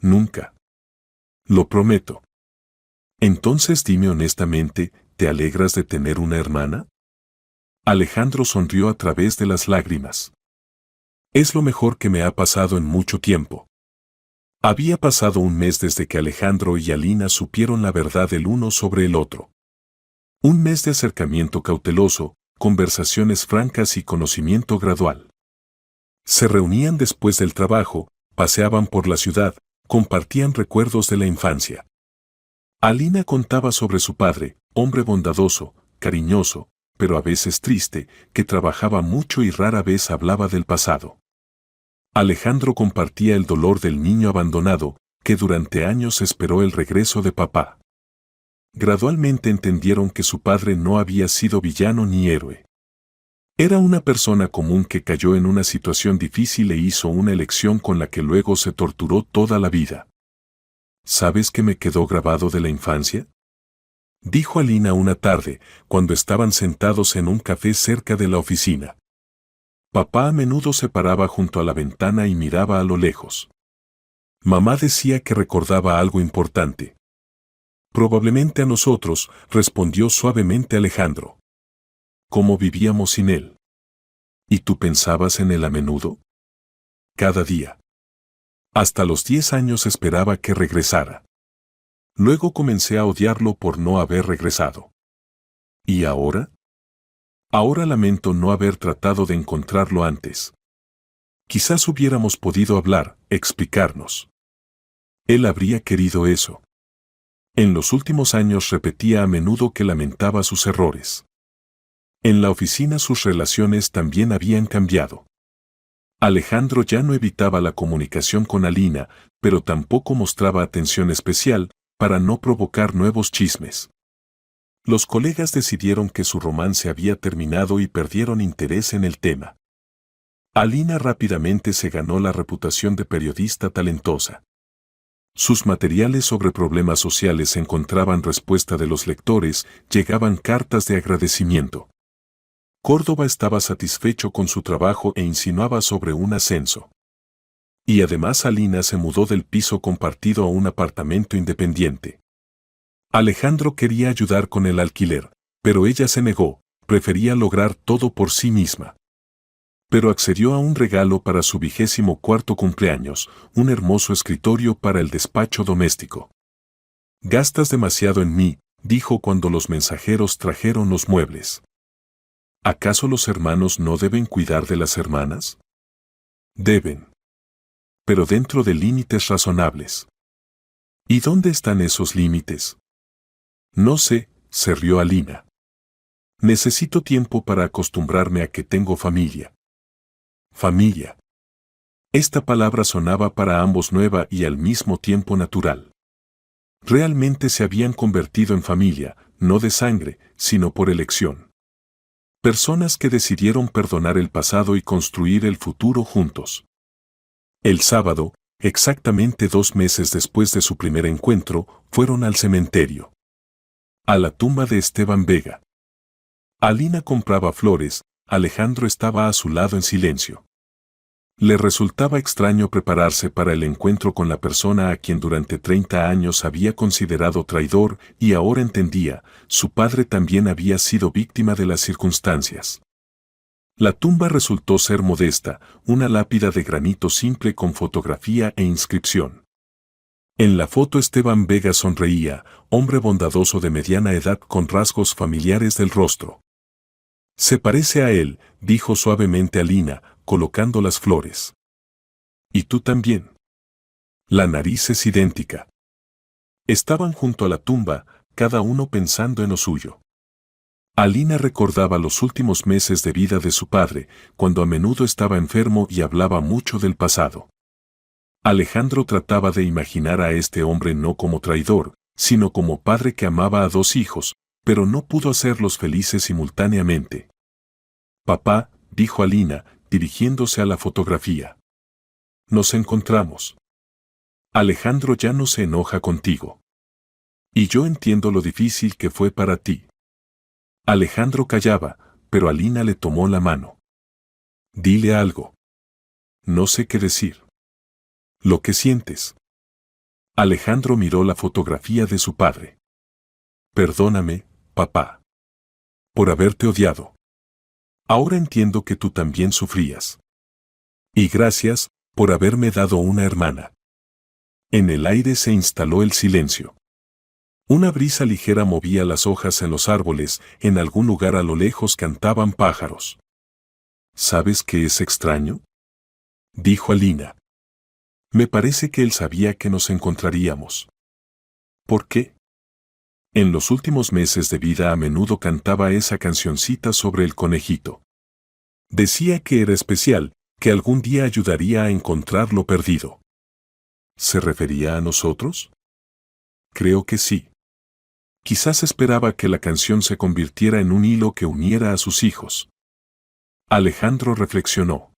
Nunca. Lo prometo. Entonces dime honestamente, ¿te alegras de tener una hermana? Alejandro sonrió a través de las lágrimas. Es lo mejor que me ha pasado en mucho tiempo. Había pasado un mes desde que Alejandro y Alina supieron la verdad el uno sobre el otro. Un mes de acercamiento cauteloso, conversaciones francas y conocimiento gradual. Se reunían después del trabajo, paseaban por la ciudad, compartían recuerdos de la infancia. Alina contaba sobre su padre, hombre bondadoso, cariñoso, pero a veces triste, que trabajaba mucho y rara vez hablaba del pasado. Alejandro compartía el dolor del niño abandonado, que durante años esperó el regreso de papá. Gradualmente entendieron que su padre no había sido villano ni héroe. Era una persona común que cayó en una situación difícil e hizo una elección con la que luego se torturó toda la vida. ¿Sabes qué me quedó grabado de la infancia?, dijo Alina una tarde, cuando estaban sentados en un café cerca de la oficina. Papá a menudo se paraba junto a la ventana y miraba a lo lejos. Mamá decía que recordaba algo importante. Probablemente a nosotros, respondió suavemente Alejandro. ¿Cómo vivíamos sin él? ¿Y tú pensabas en él a menudo? Cada día. Hasta los 10 años esperaba que regresara. Luego comencé a odiarlo por no haber regresado. ¿Y ahora? Ahora lamento no haber tratado de encontrarlo antes. Quizás hubiéramos podido hablar, explicarnos. Él habría querido eso. En los últimos años repetía a menudo que lamentaba sus errores. En la oficina sus relaciones también habían cambiado. Alejandro ya no evitaba la comunicación con Alina, pero tampoco mostraba atención especial, para no provocar nuevos chismes. Los colegas decidieron que su romance había terminado y perdieron interés en el tema. Alina rápidamente se ganó la reputación de periodista talentosa. Sus materiales sobre problemas sociales encontraban respuesta de los lectores, llegaban cartas de agradecimiento. Córdoba estaba satisfecho con su trabajo e insinuaba sobre un ascenso. Y además Alina se mudó del piso compartido a un apartamento independiente. Alejandro quería ayudar con el alquiler, pero ella se negó, prefería lograr todo por sí misma. Pero accedió a un regalo para su 24º cumpleaños, un hermoso escritorio para el despacho doméstico. «Gastas demasiado en mí», dijo cuando los mensajeros trajeron los muebles. ¿Acaso los hermanos no deben cuidar de las hermanas? Deben. Pero dentro de límites razonables. ¿Y dónde están esos límites? No sé, se rió Alina. Necesito tiempo para acostumbrarme a que tengo familia. Familia. Esta palabra sonaba para ambos nueva y al mismo tiempo natural. Realmente se habían convertido en familia, no de sangre, sino por elección. Personas que decidieron perdonar el pasado y construir el futuro juntos. El sábado, exactamente 2 meses después de su primer encuentro, fueron al cementerio. A la tumba de Esteban Vega. Alina compraba flores, Alejandro estaba a su lado en silencio. Le resultaba extraño prepararse para el encuentro con la persona a quien durante 30 años había considerado traidor y ahora entendía, su padre también había sido víctima de las circunstancias. La tumba resultó ser modesta, una lápida de granito simple con fotografía e inscripción. En la foto Esteban Vega sonreía, hombre bondadoso de mediana edad con rasgos familiares del rostro. «Se parece a él», dijo suavemente Alina, colocando las flores. «Y tú también». La nariz es idéntica. Estaban junto a la tumba, cada uno pensando en lo suyo. Alina recordaba los últimos meses de vida de su padre, cuando a menudo estaba enfermo y hablaba mucho del pasado. Alejandro trataba de imaginar a este hombre no como traidor, sino como padre que amaba a 2 hijos, pero no pudo hacerlos felices simultáneamente. «Papá», dijo Alina, dirigiéndose a la fotografía. «Nos encontramos. Alejandro ya no se enoja contigo. Y yo entiendo lo difícil que fue para ti». Alejandro callaba, pero Alina le tomó la mano. «Dile algo». «No sé qué decir». «Lo que sientes». Alejandro miró la fotografía de su padre. «Perdóname, papá. Por haberte odiado. Ahora entiendo que tú también sufrías. Y gracias, por haberme dado una hermana». En el aire se instaló el silencio. Una brisa ligera movía las hojas en los árboles, en algún lugar a lo lejos cantaban pájaros. «¿Sabes qué es extraño?», dijo Alina. «Me parece que él sabía que nos encontraríamos». «¿Por qué?». En los últimos meses de vida a menudo cantaba esa cancioncita sobre el conejito. Decía que era especial, que algún día ayudaría a encontrar lo perdido. ¿Se refería a nosotros? Creo que sí. Quizás esperaba que la canción se convirtiera en un hilo que uniera a sus hijos. Alejandro reflexionó.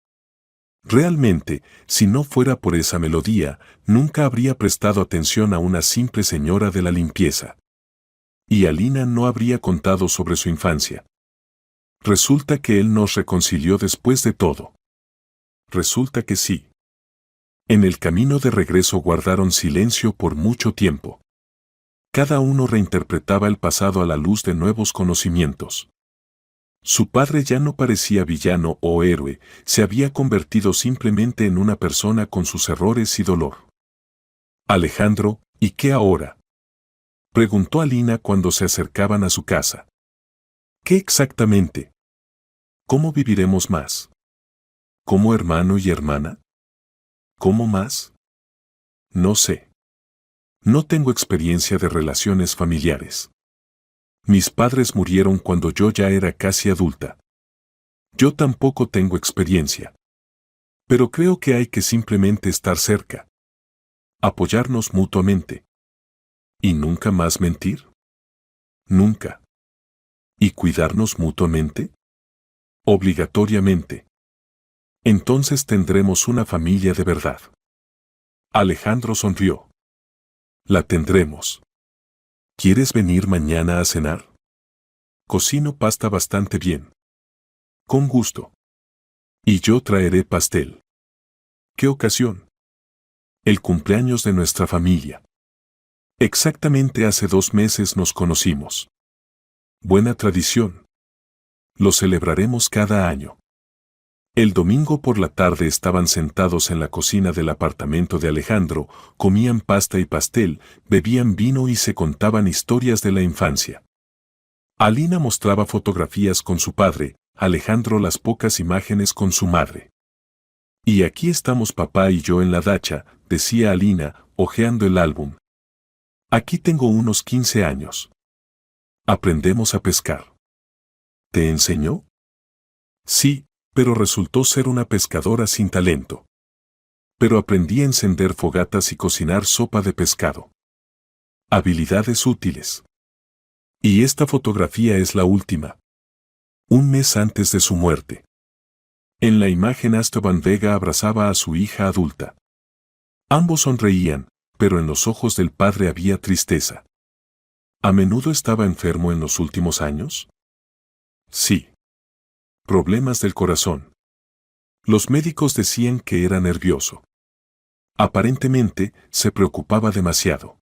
Realmente, si no fuera por esa melodía, nunca habría prestado atención a una simple señora de la limpieza. Y Alina no habría contado sobre su infancia. Resulta que él nos reconcilió después de todo. Resulta que sí. En el camino de regreso guardaron silencio por mucho tiempo. Cada uno reinterpretaba el pasado a la luz de nuevos conocimientos. Su padre ya no parecía villano o héroe, se había convertido simplemente en una persona con sus errores y dolor. «Alejandro, ¿y qué ahora?», preguntó Alina cuando se acercaban a su casa. «¿Qué exactamente? ¿Cómo viviremos más? ¿Como hermano y hermana? ¿Cómo más? No sé. No tengo experiencia de relaciones familiares. Mis padres murieron cuando yo ya era casi adulta. Yo tampoco tengo experiencia. Pero creo que hay que simplemente estar cerca. Apoyarnos mutuamente. ¿Y nunca más mentir? Nunca. ¿Y cuidarnos mutuamente? Obligatoriamente. Entonces tendremos una familia de verdad». Alejandro sonrió. «La tendremos. ¿Quieres venir mañana a cenar? Cocino pasta bastante bien». «Con gusto. Y yo traeré pastel». «¿Qué ocasión?» «El cumpleaños de nuestra familia. Exactamente hace 2 meses nos conocimos». «Buena tradición. Lo celebraremos cada año». El domingo por la tarde estaban sentados en la cocina del apartamento de Alejandro, comían pasta y pastel, bebían vino y se contaban historias de la infancia. Alina mostraba fotografías con su padre, Alejandro las pocas imágenes con su madre. «Y aquí estamos papá y yo en la dacha», decía Alina, hojeando el álbum. «Aquí tengo unos 15 años. Aprendemos a pescar». «¿Te enseñó?» «Sí, pero resultó ser una pescadora sin talento. Pero aprendí a encender fogatas y cocinar sopa de pescado». «Habilidades útiles». «Y esta fotografía es la última. Un mes antes de su muerte». En la imagen Esteban Vega abrazaba a su hija adulta. Ambos sonreían, pero en los ojos del padre había tristeza. ¿A menudo estaba enfermo en los últimos años? Sí. Problemas del corazón. Los médicos decían que era nervioso. Aparentemente, se preocupaba demasiado.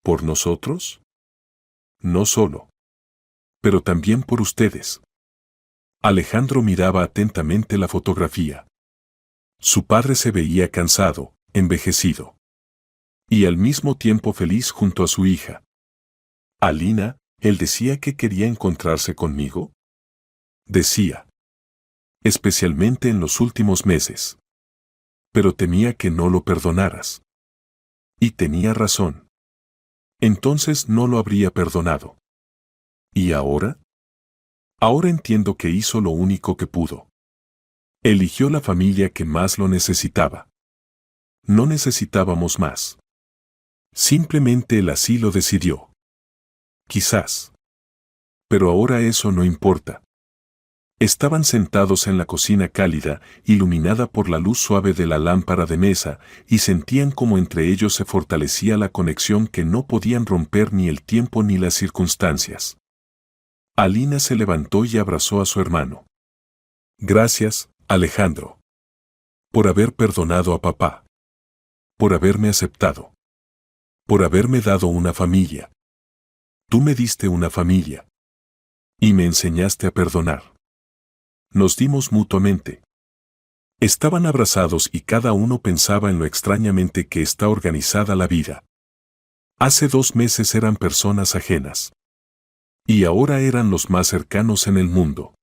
¿Por nosotros? No solo. Pero también por ustedes. Alejandro miraba atentamente la fotografía. Su padre se veía cansado, envejecido. Y al mismo tiempo feliz junto a su hija. Alina, ¿él decía que quería encontrarse conmigo? Decía. Especialmente en los últimos meses. Pero temía que no lo perdonaras. Y tenía razón. Entonces no lo habría perdonado. ¿Y ahora? Ahora entiendo que hizo lo único que pudo. Eligió la familia que más lo necesitaba. No necesitábamos más. Simplemente él así lo decidió. Quizás. Pero ahora eso no importa. Estaban sentados en la cocina cálida, iluminada por la luz suave de la lámpara de mesa, y sentían como entre ellos se fortalecía la conexión que no podían romper ni el tiempo ni las circunstancias. Alina se levantó y abrazó a su hermano. Gracias, Alejandro. Por haber perdonado a papá. Por haberme aceptado. Por haberme dado una familia. Tú me diste una familia. Y me enseñaste a perdonar. Nos dimos mutuamente. Estaban abrazados y cada uno pensaba en lo extrañamente que está organizada la vida. Hace 2 meses eran personas ajenas. Y ahora eran los más cercanos en el mundo.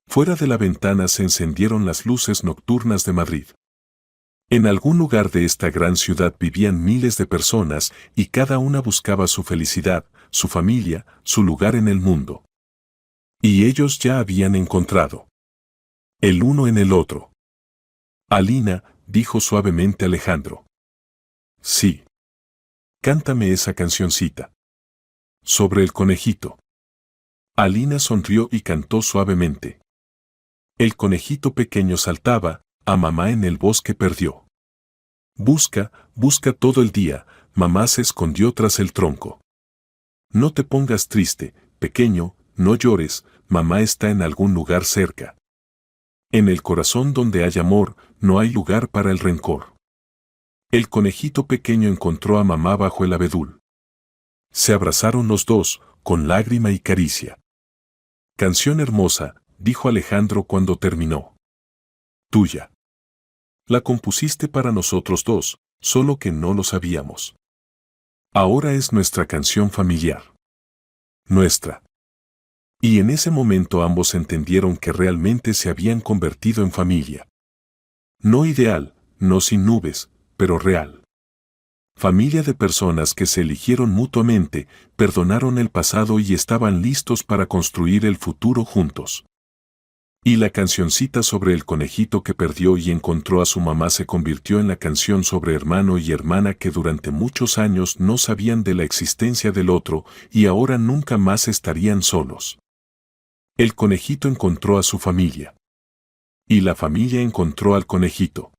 Fuera de la ventana se encendieron las luces nocturnas de Madrid. En algún lugar de esta gran ciudad vivían miles de personas y cada una buscaba su felicidad, su familia, su lugar en el mundo. Y ellos ya habían encontrado. El uno en el otro. Alina, dijo suavemente Alejandro. Sí. Cántame esa cancioncita. Sobre el conejito. Alina sonrió y cantó suavemente. El conejito pequeño saltaba, a mamá en el bosque perdió. Busca, busca todo el día, mamá se escondió tras el tronco. No te pongas triste, pequeño, no llores, mamá está en algún lugar cerca. En el corazón donde hay amor, no hay lugar para el rencor. El conejito pequeño encontró a mamá bajo el abedul. Se abrazaron los dos, con lágrima y caricia. Canción hermosa, dijo Alejandro cuando terminó. Tuya. La compusiste para nosotros dos, solo que no lo sabíamos. Ahora es nuestra canción familiar. Nuestra. Y en ese momento ambos entendieron que realmente se habían convertido en familia. No ideal, no sin nubes, pero real. Familia de personas que se eligieron mutuamente, perdonaron el pasado y estaban listos para construir el futuro juntos. Y la cancioncita sobre el conejito que perdió y encontró a su mamá se convirtió en la canción sobre hermano y hermana que durante muchos años no sabían de la existencia del otro y ahora nunca más estarían solos. El conejito encontró a su familia. Y la familia encontró al conejito.